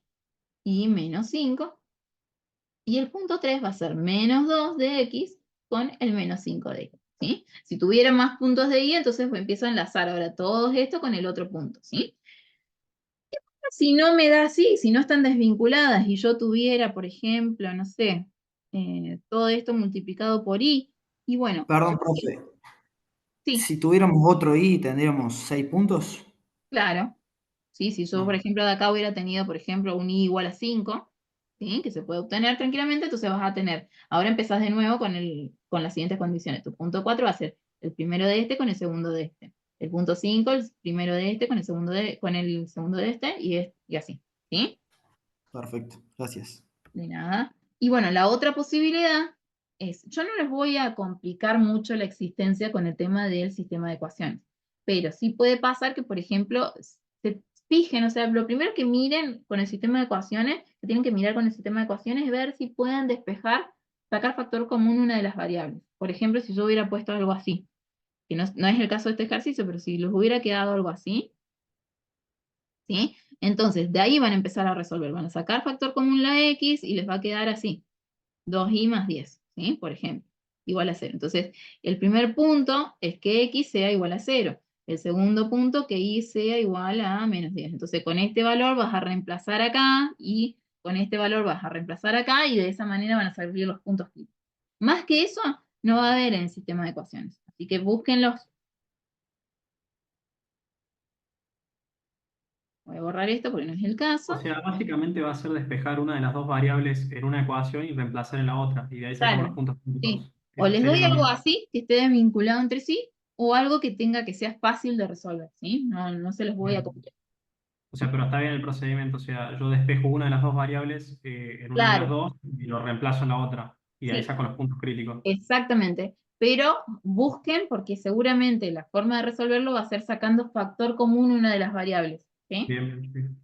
Y menos 5. Y el punto 3 va a ser menos 2 de x con el menos 5 de x, ¿sí? Si tuviera más puntos de y, entonces empiezo a enlazar ahora todo esto con el otro punto, ¿sí? Si no me da así, si no están desvinculadas y yo tuviera, por ejemplo, no sé, todo esto multiplicado por i, y bueno, Perdón, profe. sí, Si tuviéramos otro i, tendríamos 6 puntos. claro. ¿Sí? Si yo, por Ah, ejemplo, de acá hubiera tenido, por ejemplo, un i igual a 5, ¿sí? Que se puede obtener tranquilamente, entonces vas a tener, ahora empezás de nuevo con las siguientes condiciones. Tu punto 4 va a ser el primero de este con el segundo de este. El punto 5, el primero de este con el segundo de este, y así. ¿Sí? perfecto, gracias. De nada. Y bueno, la otra posibilidad es, yo no les voy a complicar mucho la existencia con el tema del sistema de ecuaciones, pero sí puede pasar que, por ejemplo, se fijen, o sea, lo primero que miren con el sistema de ecuaciones, que tienen que mirar con el sistema de ecuaciones, es ver si pueden despejar, sacar factor común una de las variables. Por ejemplo, si yo hubiera puesto algo así, que no es el caso de este ejercicio, pero si les hubiera quedado algo así, ¿sí? Entonces, de ahí van a empezar a resolver, van a sacar factor común la x y les va a quedar así. 2i más 10, ¿sí? Por ejemplo, igual a 0. Entonces, el primer punto es que x sea igual a 0. El segundo punto, que y sea igual a menos 10. Entonces, con este valor vas a reemplazar acá y con este valor vas a reemplazar acá y de esa manera van a salir los puntos críticos. Más que eso, no va a haber en el sistema de ecuaciones. Así que búsquenlos. Voy a borrar esto porque no es el O caso. sea, básicamente va a ser despejar una de las dos variables en una ecuación y reemplazar en la otra, y de ahí sacamos los Claro, puntos sí. críticos. O les Sería doy lo algo mismo. así, que esté desvinculado entre sí, o algo que tenga que sea fácil de resolver, ¿sí? No, no se los voy a Bien. complicar. O sea, pero está bien el procedimiento. O sea, yo despejo una de las dos variables en una de las Claro, dos y lo reemplazo en la otra. Y de ahí sí, saco los puntos críticos. exactamente. Pero busquen, porque seguramente la forma de resolverlo va a ser sacando factor común una de las variables, ¿sí? Bien, bien, bien.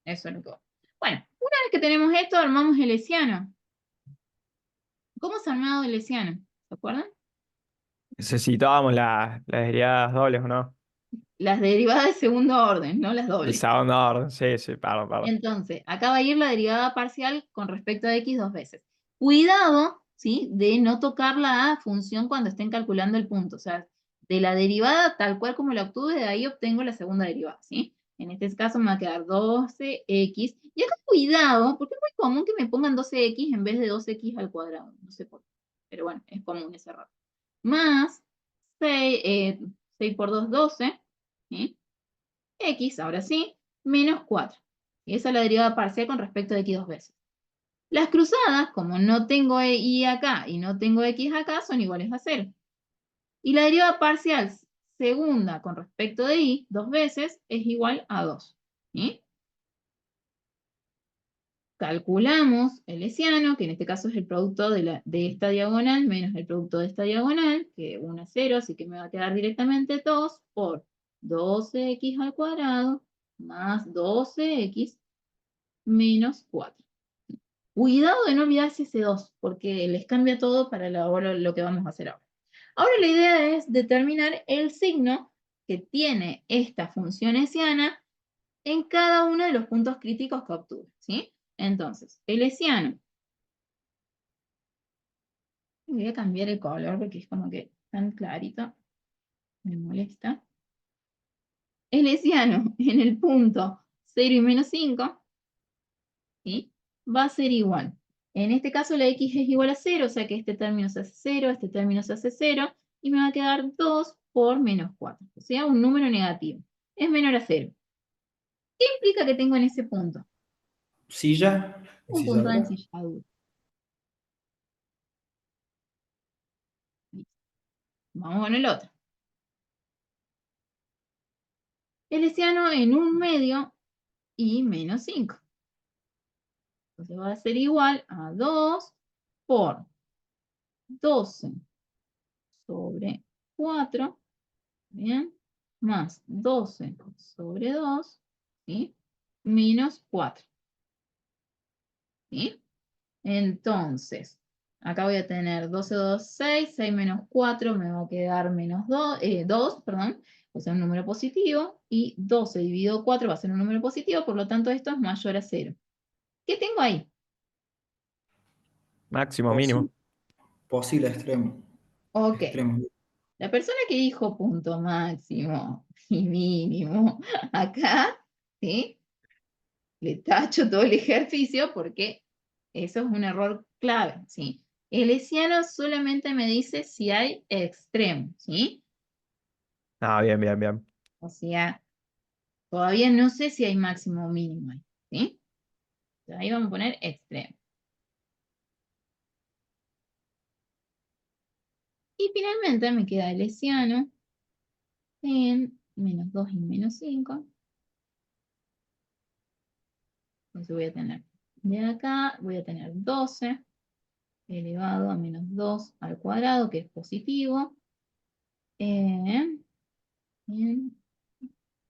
Eso es lo que va. Bueno, una vez que tenemos esto, armamos el hessiano. ¿Cómo se ha armado el hessiano? ¿Se acuerdan? Necesitábamos las derivadas dobles, ¿o no? Las derivadas de segundo orden, no las El dobles. segundo orden, sí, sí, perdón, perdón. Entonces, acá va a ir la derivada parcial con respecto a x dos veces. Cuidado, ¿sí? De no tocar la función cuando estén calculando el punto. O sea, de la derivada tal cual como la obtuve, de ahí obtengo la segunda derivada, ¿sí? En este caso me va a quedar 12x. Y acá cuidado, porque es muy común que me pongan 12x en vez de 2x al cuadrado. No sé por qué. Pero bueno, es común ese error. Más 6 por 2, 12. ¿Sí? X, ahora sí, menos 4. Y esa es la derivada parcial con respecto a x dos veces. Las cruzadas, como no tengo y acá y no tengo x acá, son iguales a 0. Y la derivada parcial segunda con respecto de y dos veces es igual a 2. ¿Sí? Calculamos el hessiano, que en este caso es el producto de esta diagonal menos el producto de esta diagonal, que 1 es 0, así que me va a quedar directamente 2 por 12x al cuadrado más 12x menos 4. Cuidado de no olvidarse ese 2, porque les cambia todo para lo que vamos a hacer ahora. Ahora la idea es determinar el signo que tiene esta función hessiana en cada uno de los puntos críticos que obtuve, ¿sí? Entonces, el hessiano, voy a cambiar el color porque es como que tan clarito, me molesta. El hessiano en el punto 0 y menos 5, ¿sí? Va a ser igual. En este caso la x es igual a 0, o sea que este término se hace 0, este término se hace 0, y me va a quedar 2 por menos 4, o sea, un número negativo. Es menor a 0. ¿Qué implica que tengo en ese punto? Silla, Un punto de ensilladora. ensilladura. Vamos con el otro. El hessiano en un medio y menos 5. Entonces va a ser igual a 2 por 12 sobre 4, ¿bien? Más 12 sobre 2, ¿sí? Menos 4, ¿sí? Entonces, acá voy a tener 12, 2, 6, 6 menos 4 me va a quedar menos 2, 2, perdón, o sea, un número positivo, y 12 dividido 4 va a ser un número positivo, por lo tanto esto es mayor a 0. ¿Qué tengo ahí? Máximo, Posible, mínimo. posible extremo. Ok, Extremo. la persona que dijo punto máximo y mínimo acá, ¿sí? le tacho todo el ejercicio porque eso es un error clave, ¿sí? El hessiano solamente me dice si hay extremos, ¿sí? Ah, bien, bien, bien. O sea, todavía no sé si hay máximo o mínimo ahí, ¿sí? Entonces ahí vamos a poner extremo. Y finalmente me queda el hessiano en -2 y -5. Entonces voy a tener, de acá voy a tener 12 elevado a -2 al cuadrado, que es positivo, en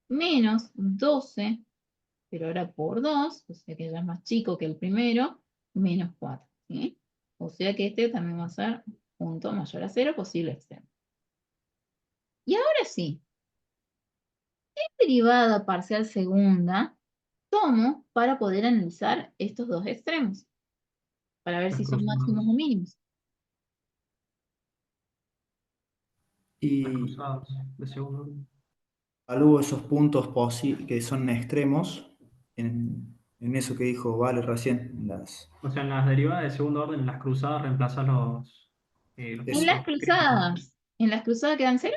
menos 12, pero ahora por 2, o sea que ya es más chico que el primero, -4, ¿sí? O sea que este también va a ser punto mayor a 0, posible extremo. Y ahora sí, derivada parcial segunda tomo para poder analizar estos dos extremos, para ver Las si son máximos cruzadas. o mínimos. Las Y cruzadas de segundo orden. evalúo esos puntos que son extremos en eso que dijo Vale recién. O sea, en las derivadas de segundo orden, en las cruzadas reemplazas los En Es- las puntos críticos. cruzadas quedan 0.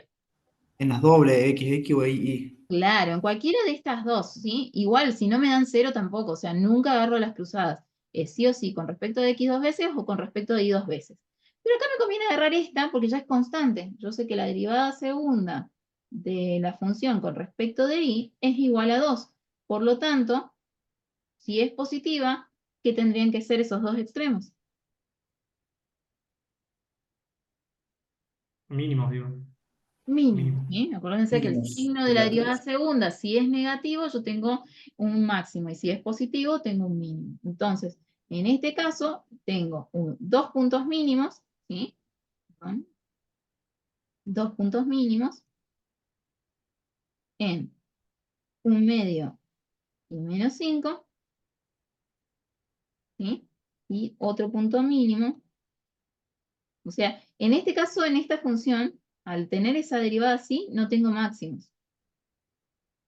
en las dobles XX o Y. Claro, en cualquiera de estas dos, ¿sí? Igual, si no me dan 0 tampoco, o sea, nunca agarro las cruzadas. Es sí o sí con respecto de X dos veces o con respecto de Y dos veces. Pero acá me conviene agarrar esta porque ya es constante. Yo sé que la derivada segunda de la función con respecto de Y es igual a 2. Por lo tanto, si es positiva, ¿qué tendrían que ser esos dos extremos? Mínimos, digo. Mínimo, Mínimo. ¿sí? Acuérdense que el Mínimos signo de la derivada relativos. segunda, si es negativo, yo tengo un máximo, y si es positivo, tengo un mínimo. Entonces, en este caso, tengo dos puntos mínimos, ¿sí? Perdón. Dos puntos mínimos en 1/2 y -5, ¿sí? Y otro punto mínimo. O sea, en este caso, en esta función, al tener esa derivada así, no tengo máximos.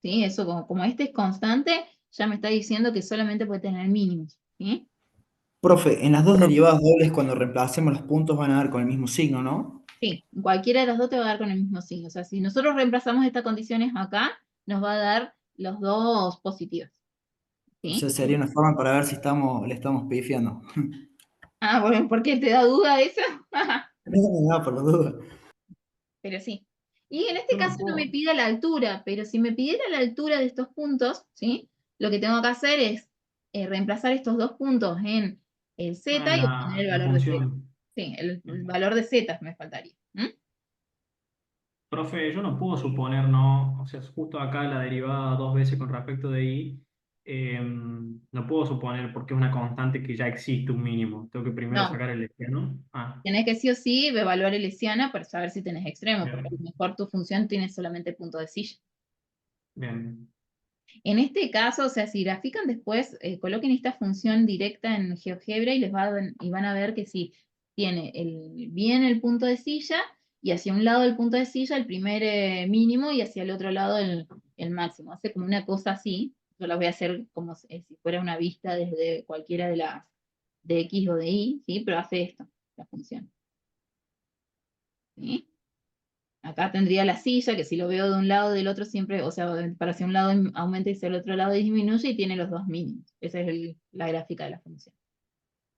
¿Sí? Eso como este es constante, ya me está diciendo que solamente puede tener mínimos, ¿sí? Profe, en las dos derivadas dobles, cuando reemplacemos los puntos, van a dar con el mismo signo, ¿no? Sí, cualquiera de las dos te va a dar con el mismo signo. O sea, si nosotros reemplazamos estas condiciones acá, nos va a dar los dos positivos, O sea, ¿sí? sería una forma para ver si le estamos pifiando. Ah, bueno, ¿por qué te da duda eso? No, por la duda. Pero sí. Y en este Yo no caso no me puedo. pide la altura, pero si me pidiera la altura de estos puntos, ¿sí? Lo que tengo que hacer es reemplazar estos dos puntos en el Ah, z y obtener el la valor de z. función. Sí, el valor de z me faltaría. Profe, yo no puedo suponer, no, o sea, justo acá la derivada dos veces con respecto de y, no puedo suponer porque es una constante que ya existe un mínimo. Tengo que primero No, sacar el hessiano. Ah, tenés que sí o sí evaluar el hessiano para saber si tenés extremo, porque a lo bien, mejor tu función tiene solamente punto de silla. bien. En este caso, o sea, si grafican después, coloquen esta función directa en GeoGebra y y van a ver que sí, tiene bien el punto de silla y hacia un lado del punto de silla el primer mínimo y hacia el otro lado el máximo. Hace como una cosa así. Yo la voy a hacer como si fuera una vista desde cualquiera de las de X o de Y, ¿sí? Pero hace esto, la función. ¿Sí? Acá tendría la silla, que si lo veo de un lado del otro siempre, o sea, para hacia un lado aumenta y hacia el otro lado disminuye y tiene los dos mínimos. Esa es la gráfica de la función.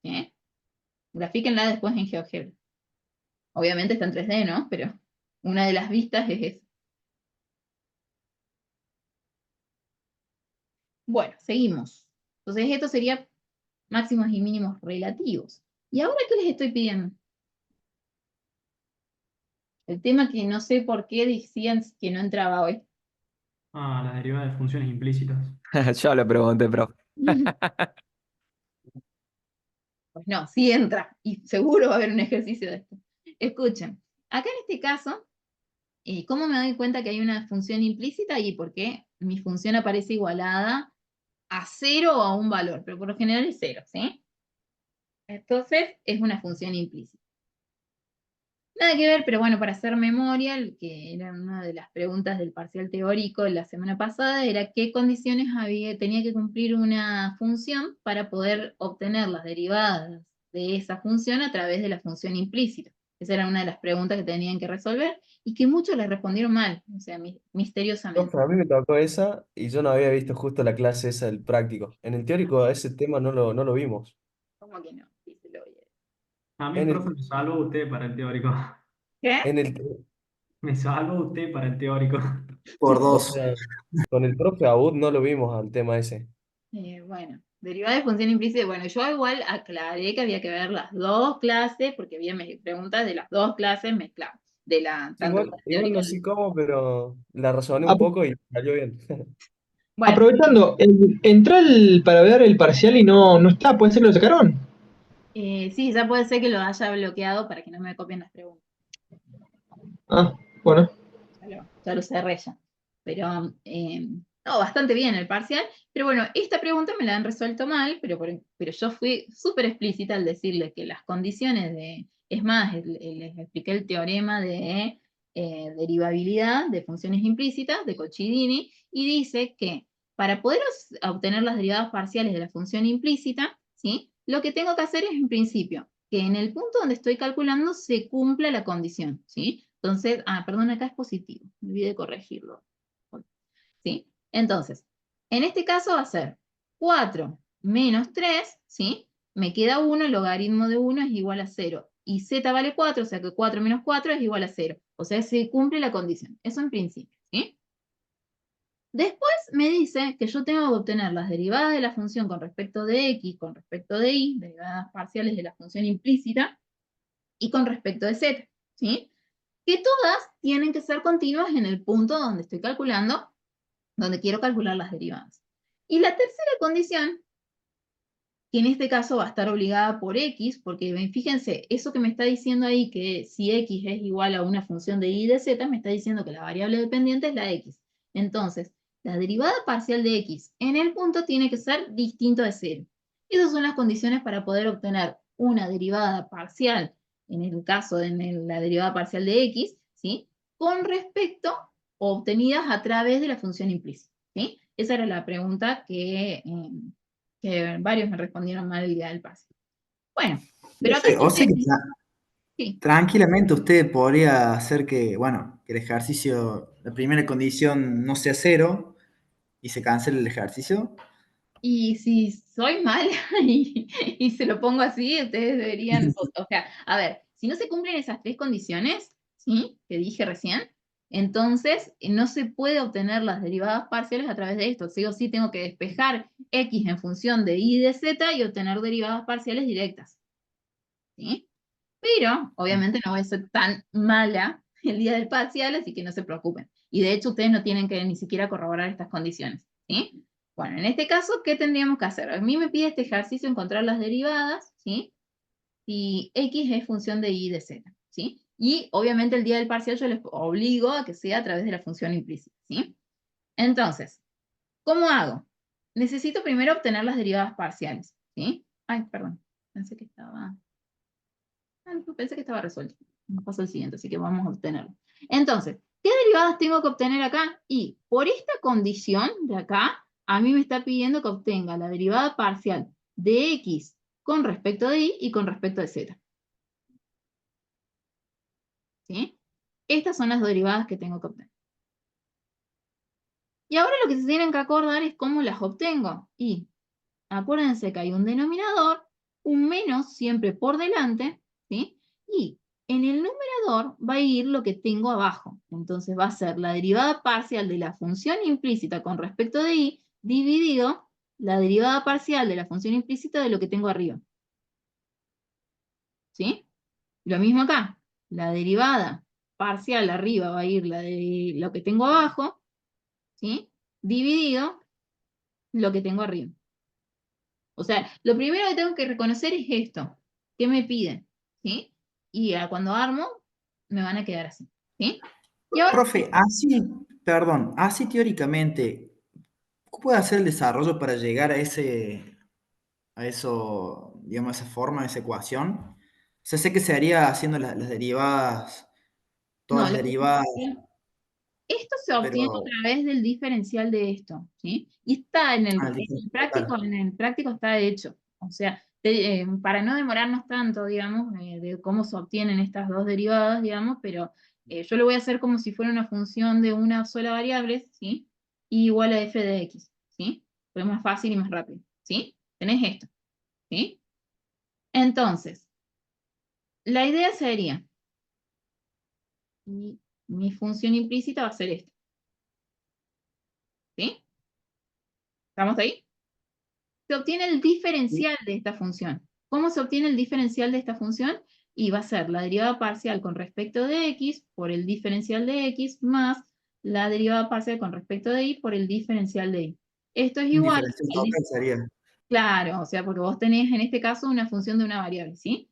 ¿Eh? Grafíquenla después en GeoGebra. Obviamente está en 3D, ¿no? Pero una de las vistas es esa. Bueno, seguimos. Entonces esto sería máximos y mínimos relativos. ¿Y ahora qué les estoy pidiendo? El tema que no sé por qué decían que no entraba hoy. Ah, la derivada de funciones implícitas. Yo lo pregunté, profe. Pues no, sí entra. Y seguro va a haber un ejercicio de esto. Escuchen, acá en este caso, ¿cómo me doy cuenta que hay una función implícita? Y por qué mi función aparece igualada a 0 o a un valor, pero por lo general es 0, ¿sí? Entonces es una función implícita. Nada que ver, pero bueno, para hacer memoria, el que era una de las preguntas del parcial teórico la semana pasada, era qué condiciones tenía que cumplir una función para poder obtener las derivadas de esa función a través de la función implícita. Esa era una de las preguntas que tenían que resolver y que muchos le respondieron mal, o sea, misteriosamente. Profe, a mí me tocó esa y yo no había visto justo la clase esa del práctico. En el teórico ese tema no lo vimos. ¿Cómo que no? Díselo bien. A mí, En profe, el, me salvó usted para el teórico. ¿Qué? en el, Me salvó usted para el teórico. Por o dos. sea, con el profe Abud no lo vimos al tema ese. Bueno, derivada de función implícita. Bueno, yo igual aclaré que había que ver las dos clases, porque había preguntas de las dos clases mezcladas, tanto Igual, la igual teórica. no sé cómo, pero la razoné un Ap- poco y salió bien. Bueno, Aprovechando, entró para ver el parcial y no está, puede ser que lo sacaron. sí, ya puede ser que lo haya bloqueado para que no me copien las preguntas. Ah, bueno. Ya lo cerré ya. Pero, no, bastante bien el parcial. Pero bueno, esta pregunta me la han resuelto mal, pero yo fui súper explícita al decirle que las condiciones es más, les expliqué el teorema de derivabilidad de funciones implícitas de Coccidini, y dice que para poder obtener las derivadas parciales de la función implícita, ¿sí? Lo que tengo que hacer es, en principio, que en el punto donde estoy calculando se cumpla la condición, ¿sí? Entonces, perdón, acá es positivo, me olvidé corregirlo. ¿Sí? Entonces, en este caso va a ser 4 menos 3, ¿sí? Me queda 1, el logaritmo de 1 es igual a 0. Y z vale 4, o sea que 4 menos 4 es igual a 0. O sea, se cumple la condición. Eso en principio, ¿sí? Después me dice que yo tengo que obtener las derivadas de la función con respecto de x, con respecto de y, derivadas parciales de la función implícita, y con respecto de z, ¿sí? Que todas tienen que ser continuas en el punto donde estoy calculando, donde quiero calcular las derivadas. Y la tercera condición, que en este caso va a estar obligada por x, porque fíjense, eso que me está diciendo ahí, que si x es igual a una función de y de z, me está diciendo que la variable dependiente es la x. Entonces, la derivada parcial de x en el punto tiene que ser distinto de 0. Esas son las condiciones para poder obtener una derivada parcial, en el caso de la derivada parcial de x, ¿sí? Con respecto, obtenidas a través de la función implícita, ¿sí? Esa era la pregunta que varios me respondieron mal el día del pase. Bueno, pero acá O sea que sí. tranquilamente usted podría hacer que, bueno, que el ejercicio, la primera condición no sea cero y se cancele el ejercicio. Y si soy mala y se lo pongo así, ustedes deberían, o sea, a ver, si no se cumplen esas tres condiciones, ¿sí? Que dije recién, entonces no se puede obtener las derivadas parciales a través de esto. Sí o sí tengo que despejar x en función de y de z y obtener derivadas parciales directas, ¿sí? Pero obviamente no voy a ser tan mala el día del parcial, así que no se preocupen. Y de hecho ustedes no tienen que ni siquiera corroborar estas condiciones, ¿sí? Bueno, en este caso, ¿qué tendríamos que hacer? A mí me pide este ejercicio encontrar las derivadas, ¿sí? Y x es función de y de z, ¿sí? Y obviamente el día del parcial yo les obligo a que sea a través de la función implícita, ¿sí? Entonces, ¿cómo hago? Necesito primero obtener las derivadas parciales, ¿sí? Ay, perdón, pensé que estaba... Pensé que estaba resuelto. Nos paso al siguiente, así que vamos a obtenerlo. Entonces, ¿qué derivadas tengo que obtener acá? Y por esta condición de acá, a mí me está pidiendo que obtenga la derivada parcial de x con respecto de y con respecto de z. ¿Sí? Estas son las derivadas que tengo que obtener. Y ahora lo que se tienen que acordar es cómo las obtengo. Y acuérdense que hay un denominador, un menos siempre por delante, ¿sí? Y en el numerador va a ir lo que tengo abajo. Entonces va a ser la derivada parcial de la función implícita con respecto de y dividido la derivada parcial de la función implícita de lo que tengo arriba. ¿Sí? Lo mismo acá. La derivada parcial arriba va a ir la de lo que tengo abajo, ¿sí? Dividido lo que tengo arriba. O sea, lo primero que tengo que reconocer es esto. ¿Qué me piden? ¿Sí? Y cuando armo, me van a quedar así. ¿Sí? Y ahora, Profe, así, perdón, así teóricamente, ¿cómo puede hacer el desarrollo para llegar a ese, a eso, digamos, a esa forma, a esa ecuación? sea, sé que se haría haciendo las derivadas, todas No, las derivadas, esto se obtiene a pero través del diferencial de esto, ¿sí? Y está en al diferencial. en el práctico está hecho. O sea, para no demorarnos tanto, digamos, de cómo se obtienen estas dos derivadas, digamos, pero yo lo voy a hacer como si fuera una función de una sola variable, ¿sí? Y igual a f de x, ¿sí? Pues es más fácil y más rápido, ¿sí? Tenés esto, ¿sí? Entonces, la idea sería, mi función implícita va a ser esta, ¿sí? ¿Estamos ahí? Se obtiene el diferencial de esta función. ¿Cómo se obtiene el diferencial de esta función? Y va a ser la derivada parcial con respecto de x por el diferencial de x más la derivada parcial con respecto de y por el diferencial de y. Esto es Un igual, diferencial total sería. claro, o sea, porque vos tenés en este caso una función de una variable, ¿sí?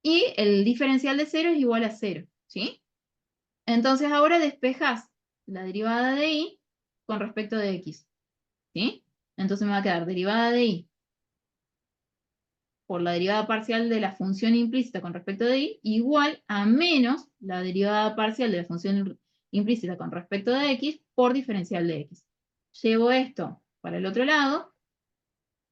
Y el diferencial de 0 es igual a 0, ¿sí? Entonces ahora despejas la derivada de y con respecto de x, ¿sí? Entonces me va a quedar derivada de y por la derivada parcial de la función implícita con respecto de y, igual a menos la derivada parcial de la función implícita con respecto de x por diferencial de x. Llevo esto para el otro lado,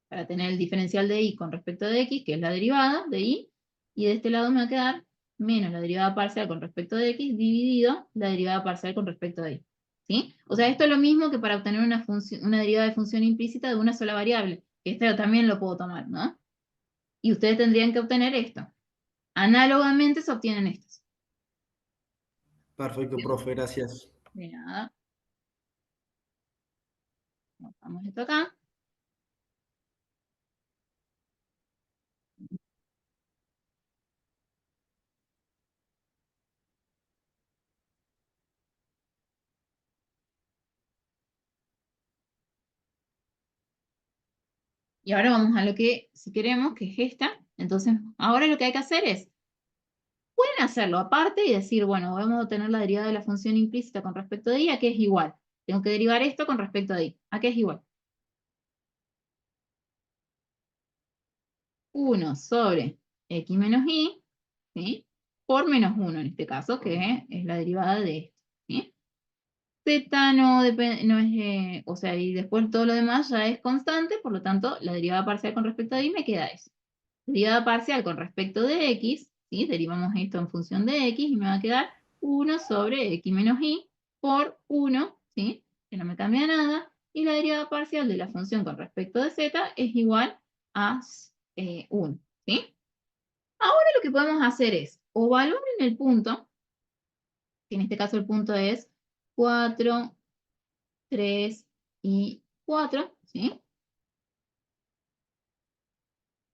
para tener el diferencial de y con respecto de x, que es la derivada de y, y de este lado me va a quedar menos la derivada parcial con respecto de x dividido la derivada parcial con respecto de y. ¿Sí? O sea, esto es lo mismo que para obtener una derivada de función implícita de una sola variable, que esto también lo puedo tomar, ¿no? Y ustedes tendrían que obtener esto. Análogamente se obtienen estos. Perfecto, profe, gracias. De nada. Vamos esto acá. Y ahora vamos a lo que, si queremos, que es esta. Entonces, ahora lo que hay que hacer es, pueden hacerlo aparte y decir, bueno, vamos a obtener la derivada de la función implícita con respecto de y, ¿a qué es igual? Tengo que derivar esto con respecto de y. ¿A qué es igual? 1 sobre x menos y, ¿sí? Por menos 1 en este caso, que es la derivada de esto, ¿sí? Z no depende, no es, o sea, y después todo lo demás ya es constante, por lo tanto, la derivada parcial con respecto de y me queda eso. Derivada parcial con respecto de x, ¿sí? Derivamos esto en función de x y me va a quedar 1 sobre x menos y por 1, ¿sí? Que no me cambia nada, y la derivada parcial de la función con respecto de z es igual a 1, ¿sí? Ahora lo que podemos hacer es, o valoren el punto, que en este caso el punto es 4, 3 y 4, ¿sí?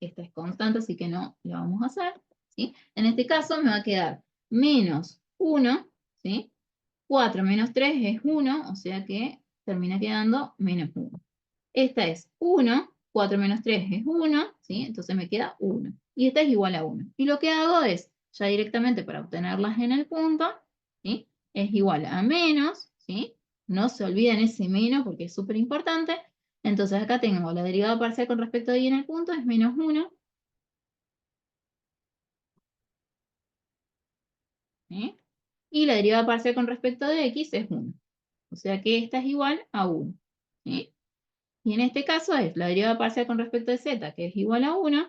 Esta es constante, así que no lo vamos a hacer, ¿sí? En este caso me va a quedar menos 1, ¿sí? 4 menos 3 es 1, o sea que termina quedando menos 1. Esta es 1, 4 menos 3 es 1, ¿sí? Entonces me queda 1. Y esta es igual a 1. Y lo que hago es, ya directamente para obtenerlas en el punto, ¿sí? Es igual a menos, ¿sí? No se olviden ese menos porque es súper importante. Entonces acá tengo la derivada parcial con respecto a y en el punto, es menos 1, ¿sí? Y la derivada parcial con respecto de x es 1. O sea que esta es igual a 1, ¿sí? Y en este caso es la derivada parcial con respecto de z, que es igual a 1,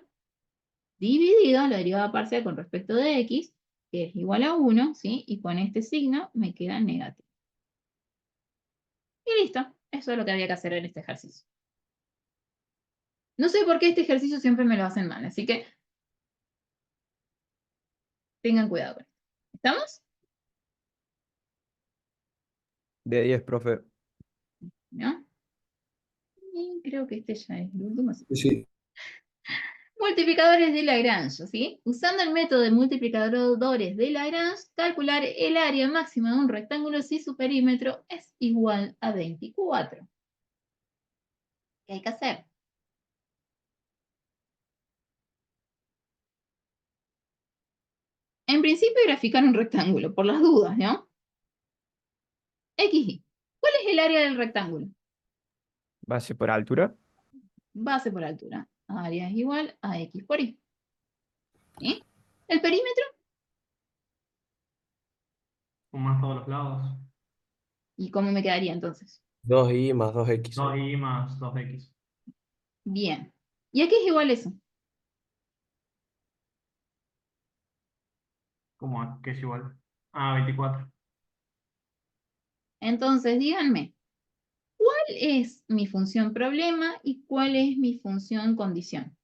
dividido la derivada parcial con respecto de x, que es igual a 1, ¿sí? Y con este signo me queda negativo. Y listo. Eso es lo que había que hacer en este ejercicio. No sé por qué este ejercicio siempre me lo hacen mal, así que tengan cuidado con esto. ¿Estamos? De 10, profe. ¿No? Y creo que este ya es el último. Sí, sí. Multiplicadores de Lagrange, ¿sí? Usando el método de multiplicadores de Lagrange, calcular el área máxima de un rectángulo si su perímetro es igual a 24. ¿Qué hay que hacer? En principio, graficar un rectángulo, por las dudas, ¿no? XY. ¿Cuál es el área del rectángulo? Base por altura. Base por altura. Área es igual a X por Y. ¿Sí? El perímetro, Sumás todos los lados. ¿y cómo me quedaría entonces? 2i más 2x. 2i más 2x. Bien. ¿Y a qué es igual eso? ¿Cómo a qué es igual? Ah, 24. Entonces, díganme, ¿cuál es mi función problema y cuál es mi función condición?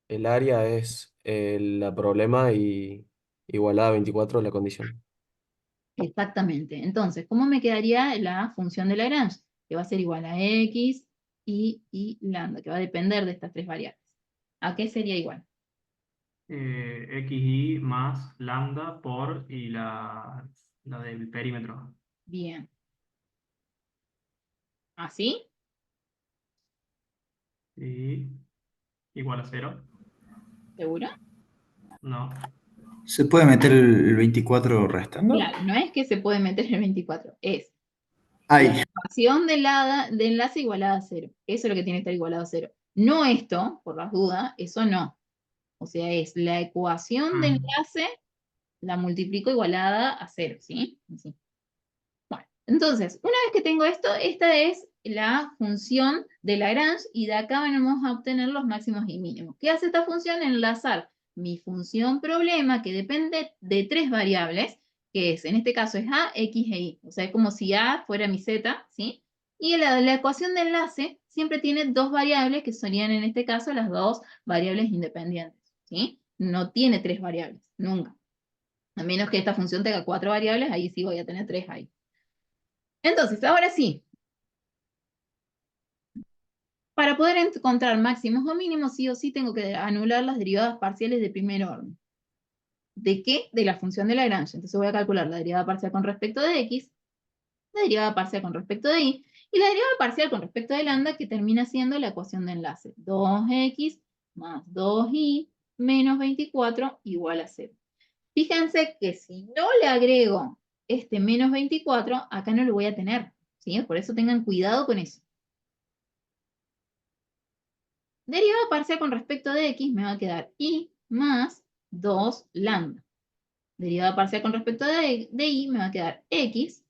El área es la problema y igualada a 24 la condición. Exactamente. Entonces, ¿cómo me quedaría la función de Lagrange? Que va a ser igual a x y lambda, que va a depender de estas tres variables. ¿A qué sería igual? Xi más lambda por y la del perímetro. Bien. ¿Así? Y igual a 0. ¿Seguro? No. ¿Se puede meter el 24 restando? Claro, no es que se puede meter el 24, es la Ay, ecuación de enlace igualada a 0. Eso es lo que tiene que estar igualado a 0. No esto, por las dudas, eso no. O sea, es la ecuación de Mm. enlace, la multiplico igualada a 0, ¿sí? Así. Bueno, entonces, una vez que tengo esto, esta es la función de Lagrange y de acá vamos a obtener los máximos y mínimos. ¿Qué hace esta función? Enlazar mi función problema que depende de tres variables, que es, en este caso es A, X e Y. O sea, es como si A fuera mi Z, ¿sí? Y la ecuación de enlace siempre tiene dos variables que serían en este caso las dos variables independientes, ¿sí? No tiene tres variables, nunca. A menos que esta función tenga cuatro variables, ahí sí voy a tener tres ahí. Entonces, ahora sí, para poder encontrar máximos o mínimos, sí o sí tengo que anular las derivadas parciales de primer orden. ¿De qué? De la función de Lagrange. Entonces voy a calcular la derivada parcial con respecto de x, la derivada parcial con respecto de y la derivada parcial con respecto de lambda, que termina siendo la ecuación de enlace. 2x más 2y menos 24 igual a 0. Fíjense que si no le agrego este menos 24, acá no lo voy a tener, ¿sí? Por eso tengan cuidado con eso. Derivada parcial con respecto de x me va a quedar y más 2 lambda. Derivada parcial con respecto de y me va a quedar x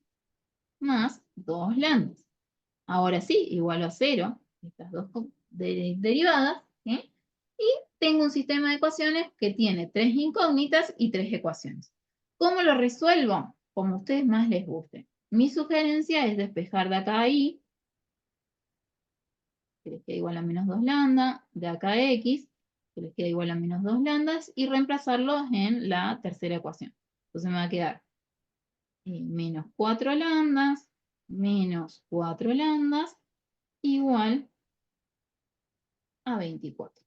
más 2 lambda. Ahora sí, igual a 0, estas dos derivadas, ¿sí? Y tengo un sistema de ecuaciones que tiene tres incógnitas y tres ecuaciones. ¿Cómo lo resuelvo? Como a ustedes más les guste. Mi sugerencia es despejar de acá a y, que les queda igual a menos 2 lambda, de acá a x, que les queda igual a menos 2 lambdas, y reemplazarlos en la tercera ecuación. Entonces me va a quedar menos 4 lambdas, menos 4 lambdas, igual a 24.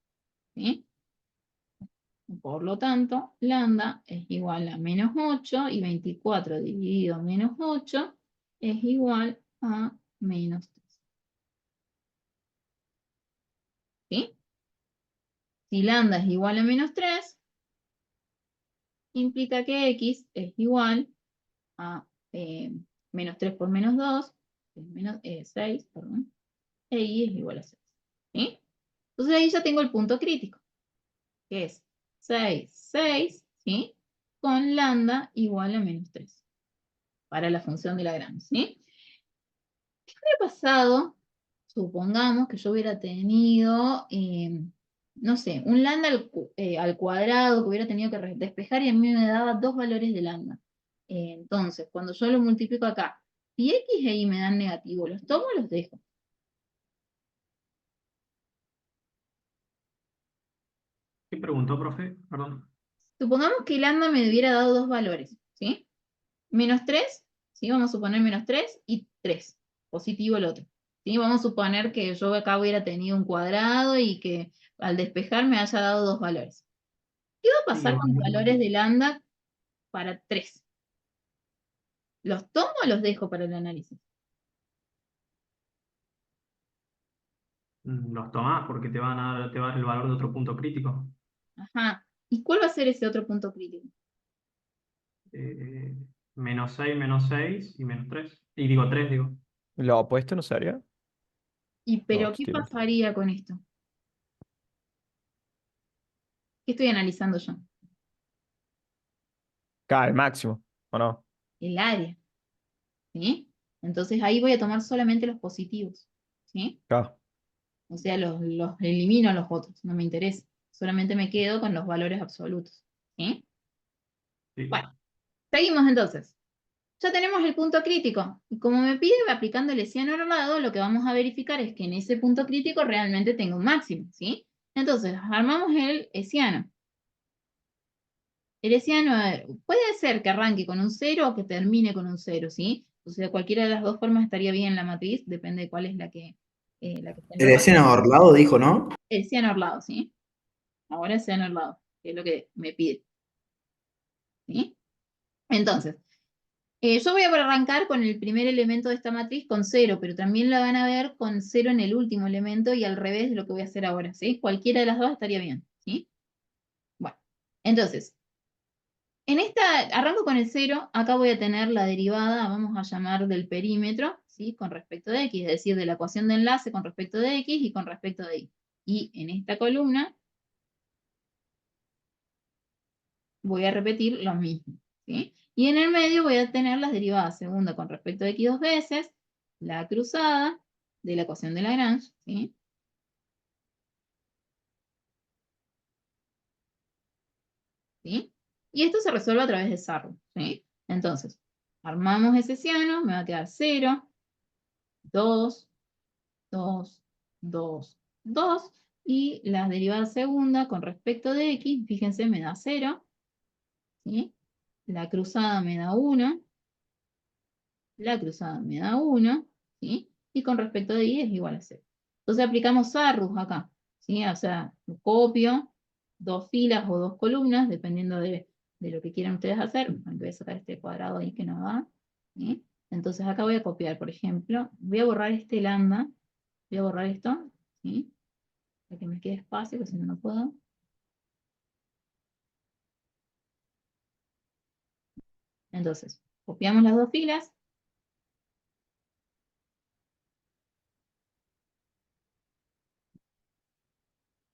¿Sí? Por lo tanto, lambda es igual a menos 8 y 24 dividido menos 8 es igual a menos 3. ¿Sí? Si lambda es igual a menos 3, implica que x es igual a menos 3 por menos 2, es menos, 6, perdón, e y es igual a 6. ¿Sí? Entonces ahí ya tengo el punto crítico, que es 6, 6, ¿sí? Con lambda igual a menos 3, para la función de Lagrange, ¿sí? ¿Qué hubiera pasado? Supongamos que yo hubiera tenido, no sé, un lambda al cuadrado que hubiera tenido que despejar y a mí me daba dos valores de lambda. Entonces, cuando yo lo multiplico acá, si x e y me dan negativo, ¿los tomo o los dejo? ¿Qué preguntó, profe? Perdón. Supongamos que lambda me hubiera dado dos valores, ¿sí? Menos 3, ¿sí? Vamos a suponer menos 3 y 3, positivo el otro. ¿Sí? Vamos a suponer que yo acá hubiera tenido un cuadrado y que al despejar me haya dado dos valores. ¿Qué va a Sí, pasar con los valores de lambda para 3? ¿Los tomo o los dejo para el análisis? los tomás porque te va a dar el valor de otro punto crítico. Ajá. ¿Y cuál va a ser ese otro punto crítico? Eh, menos 6 y menos 3. Y digo 3 digo. ¿Lo opuesto no sería? ¿Y No, pero qué estoy loco. pasaría con esto? ¿Qué estoy analizando yo? Acá, el máximo, ¿o no? El área, ¿sí? Entonces ahí voy a tomar solamente los positivos, ¿sí? Acá. O sea, los elimino a los otros, no me interesa. Solamente me quedo con los valores absolutos, ¿sí? Sí. Bueno, seguimos entonces. Ya tenemos el punto crítico. Y como me pide aplicando el hessiano orlado, lo que vamos a verificar es que en ese punto crítico realmente tengo un máximo, ¿sí? Entonces, armamos el hessiano. El hessiano, a ver, puede ser que arranque con un 0 o que termine con un 0, ¿sí? O sea, cualquiera de las dos formas estaría bien en la matriz, depende de cuál es la que está en El la matriz. escena Orlado dijo, ¿no? El hessiano orlado, ¿sí? Ahora es hessiano orlado, que es lo que me pide, ¿sí? Entonces, yo voy a arrancar con el primer elemento de esta matriz con 0, pero también la van a ver con 0 en el último elemento y al revés de lo que voy a hacer ahora, ¿sí? Cualquiera de las dos estaría bien, ¿sí? Bueno, entonces, en esta, arranco con el 0, acá voy a tener la derivada, vamos a llamar del perímetro, ¿sí? Con respecto de x, es decir, de la ecuación de enlace con respecto de x y con respecto de y. Y en esta columna voy a repetir lo mismo, ¿sí? Y en el medio voy a tener las derivadas segunda con respecto de x dos veces, la cruzada de la ecuación de Lagrange, ¿sí? ¿Sí? Y esto se resuelve a través de Sarro, ¿sí? Entonces, armamos ese hessiano, me va a quedar 0, 2, 2, 2, 2, y la derivada segunda con respecto de x, fíjense, me da 0, ¿sí? La cruzada me da 1, la cruzada me da 1, ¿sí? Y con respecto de y es igual a 0. Entonces aplicamos Sarrus acá, ¿sí? O sea, copio dos filas o dos columnas, dependiendo de lo que quieran ustedes hacer. Voy a sacar este cuadrado ahí que no va, ¿sí? Entonces acá voy a copiar, por ejemplo, voy a borrar este lambda, voy a borrar esto, ¿sí? Para que me quede espacio, porque si no, no puedo. Entonces, copiamos las dos filas,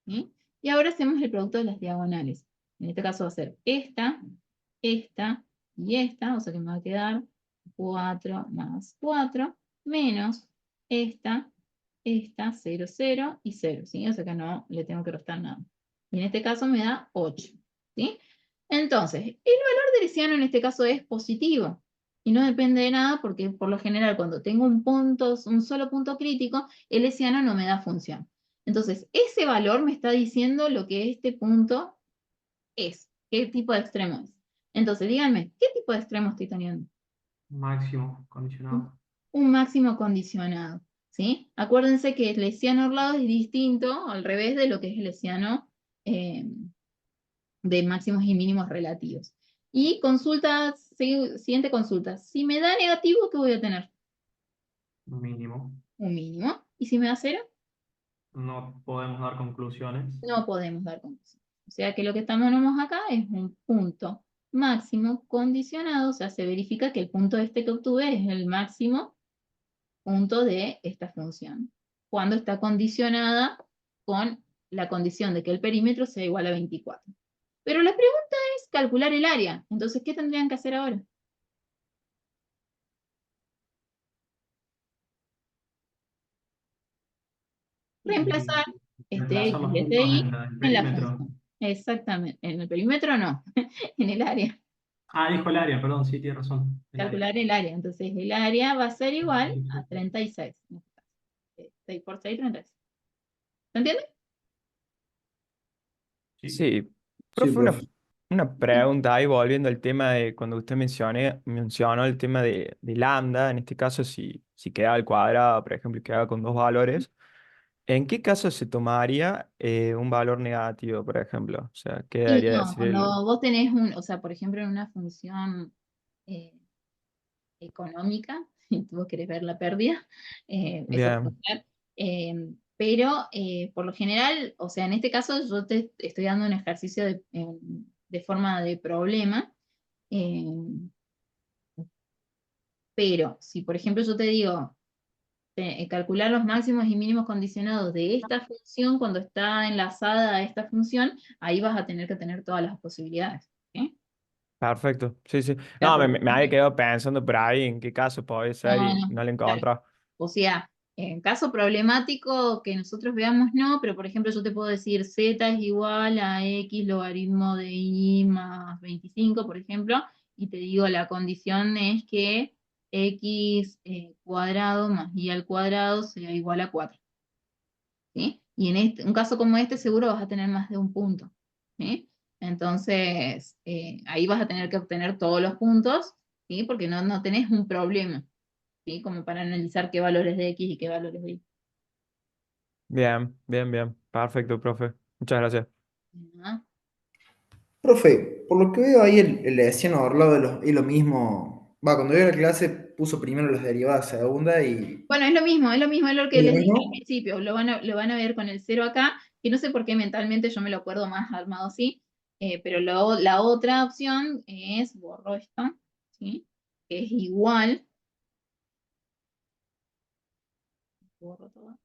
¿sí? Y ahora hacemos el producto de las diagonales. En este caso va a ser esta y esta, o sea que me va a quedar 4 más 4, menos esta, 0, 0 y 0, ¿sí? O sea que no le tengo que restar nada. Y en este caso me da 8, ¿sí? Entonces, el valor del hessiano en este caso es positivo. Y no depende de nada porque por lo general cuando tengo un solo punto crítico, el hessiano no me da función. Entonces, ese valor me está diciendo lo que este punto es, qué tipo de extremo es. Entonces, díganme, ¿qué tipo de extremo estoy teniendo? Máximo condicionado. Un máximo condicionado, ¿sí? Acuérdense que el hessiano orlado es distinto al revés de lo que es el hessiano de máximos y mínimos relativos. Y siguiente consulta. Si me da negativo, ¿qué voy a tener? Mínimo. Un mínimo. ¿Y si me da 0? No podemos dar conclusiones. No podemos dar conclusión. O sea que lo que tenemos acá es un punto máximo condicionado, o sea, se verifica que el punto este que obtuve es el máximo punto de esta función, cuando está condicionada con la condición de que el perímetro sea igual a 24. Pero la pregunta es calcular el área. Entonces, ¿qué tendrían que hacer ahora? Y Reemplazar este reemplazar X los y este puntos Y en el en la perímetro. función. Exactamente. En el perímetro no, en el área. Ah, dijo el área, perdón, sí, tiene razón. El área. Calcular el área. Entonces, el área va a ser igual a 36. 6 por 6, 36. ¿Se entiende? Sí. Sí, Sí, profe, profe. una pregunta ahí volviendo al tema de cuando usted mencionó el tema de lambda, en este caso si quedaba al cuadrado, por ejemplo, y quedaba con dos valores, ¿en qué caso se tomaría un valor negativo, por ejemplo? O sea, ¿qué Y debería no, decir el... cuando vos tenés o sea, por ejemplo, en una función eh, económica, si vos querés ver la pérdida, eso puede Bien, ser. Pero por lo general, o sea, en este caso yo te estoy dando un ejercicio de forma de problema, eh, pero si por ejemplo yo te digo, calcular los máximos y mínimos condicionados de esta función cuando está enlazada a esta función, ahí vas a tener que tener todas las posibilidades. ¿Sí? Perfecto, sí, sí. Ya, No, por me había ejemplo, quedado pensando por ahí en qué caso puede ser no, y no, no lo claro. encontraba. O sea, en caso problemático que nosotros veamos, no, pero por ejemplo yo te puedo decir z es igual a x logaritmo de y más 25, por ejemplo, y te digo la condición es que x cuadrado más y al cuadrado sea igual a 4. ¿Sí? Y en un caso como este seguro vas a tener más de un punto. ¿Sí? Entonces, ahí vas a tener que obtener todos los puntos, ¿sí? Porque no tenés un problema, ¿sí? Como para analizar qué valores de X y qué valores de Y. Bien, bien, bien. Perfecto, profe. Muchas gracias. ¿No? Profe, por lo que veo ahí el Hessiano Orlado es lo mismo. Va, cuando dio la clase puso primero las derivadas segunda y Bueno, es lo que ¿es lo les dije al mismo? principio, lo van a ver con el cero acá, que no sé por qué mentalmente yo me lo acuerdo más armado así, pero la otra opción es, borro esto, ¿sí? Que es igual, borro todo,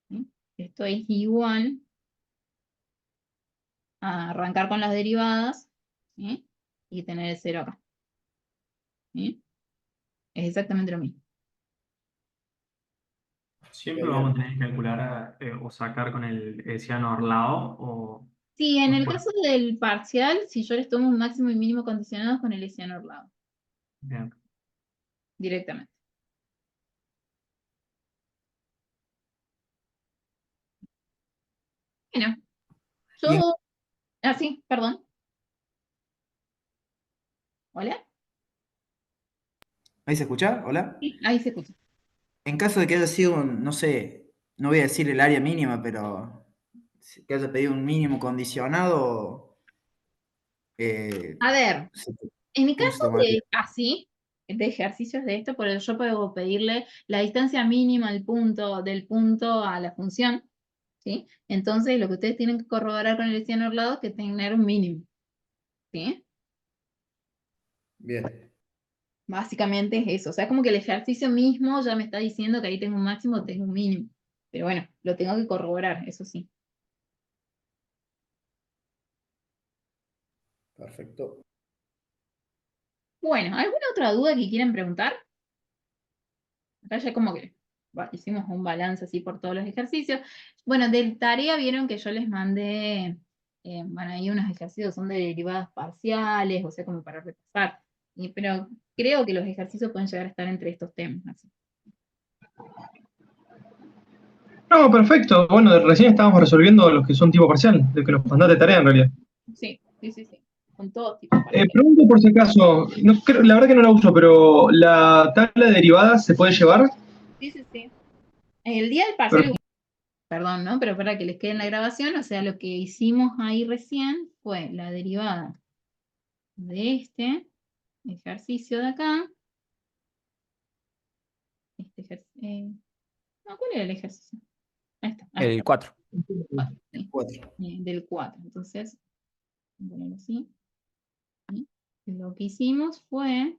¿sí? Esto es igual a arrancar con las derivadas, ¿sí? Y tener el cero acá, ¿sí? Es exactamente lo mismo. Siempre lo vamos a Genial. tener que calcular o sacar con el Hessiano Orlado o Sí, en el bueno, caso del parcial, si yo les tomo un máximo y mínimo condicionados con el Hessiano Orlado, bien. directamente. Bueno, ¿Y yo, sí, perdón. ¿Hola? ahí se escucha? ¿Hola? Sí, ahí se escucha. En caso de que haya sido, no sé, no voy a decir el área mínima, pero que haya pedido un mínimo condicionado, eh, A ver, se- en mi ¿cómo caso se tomaría? de así, de ejercicios de esto, pero yo puedo pedirle la distancia mínima del punto a la función, ¿sí? Entonces, lo que ustedes tienen que corroborar con el Hessiano Orlado es que tener un mínimo, ¿sí? Bien, Básicamente es eso. O sea, es como que el ejercicio mismo ya me está diciendo que ahí tengo un máximo o tengo un mínimo. Pero bueno, lo tengo que corroborar, eso sí. perfecto. Bueno, ¿alguna otra duda que quieran preguntar? Acá ya como que hicimos un balance así por todos los ejercicios. Bueno, de tarea vieron que yo les mandé, bueno, hay unos ejercicios son de derivadas parciales, o sea, como para repasar. Pero creo que los ejercicios pueden llegar a estar entre estos temas. Así. No, perfecto. Bueno, recién estábamos resolviendo los que son tipo parcial, de que nos mandaste tarea en realidad. Sí, sí, sí, sí. Con todo tipo parciales. Pregunto por si acaso, no, la verdad que no la uso, pero ¿la tabla de derivadas se puede llevar? Sí, sí, sí. El día del parcial, Per- perdón, ¿no? Pero para que les quede en la grabación, o sea, lo que hicimos ahí recién fue la derivada de este ejercicio de acá. No, ¿cuál era el ejercicio? Ahí está. El 4. 4, sí, 4. del 4. Entonces, voy a ponerlo así. ¿Sí? Lo que hicimos fue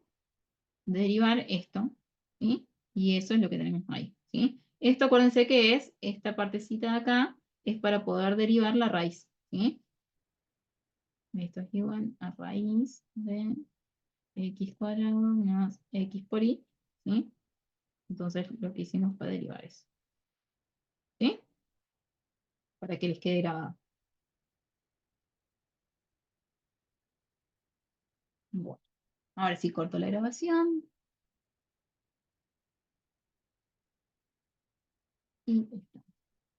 derivar esto, ¿sí? Y eso es lo que tenemos ahí, ¿sí? Esto acuérdense que es, esta partecita de acá, es para poder derivar la raíz, ¿sí? Esto es igual a raíz de x cuadrado más x por y, ¿sí? Entonces lo que hicimos fue derivar eso, ¿sí? Para que les quede grabado. Bueno, ahora sí corto la grabación. Y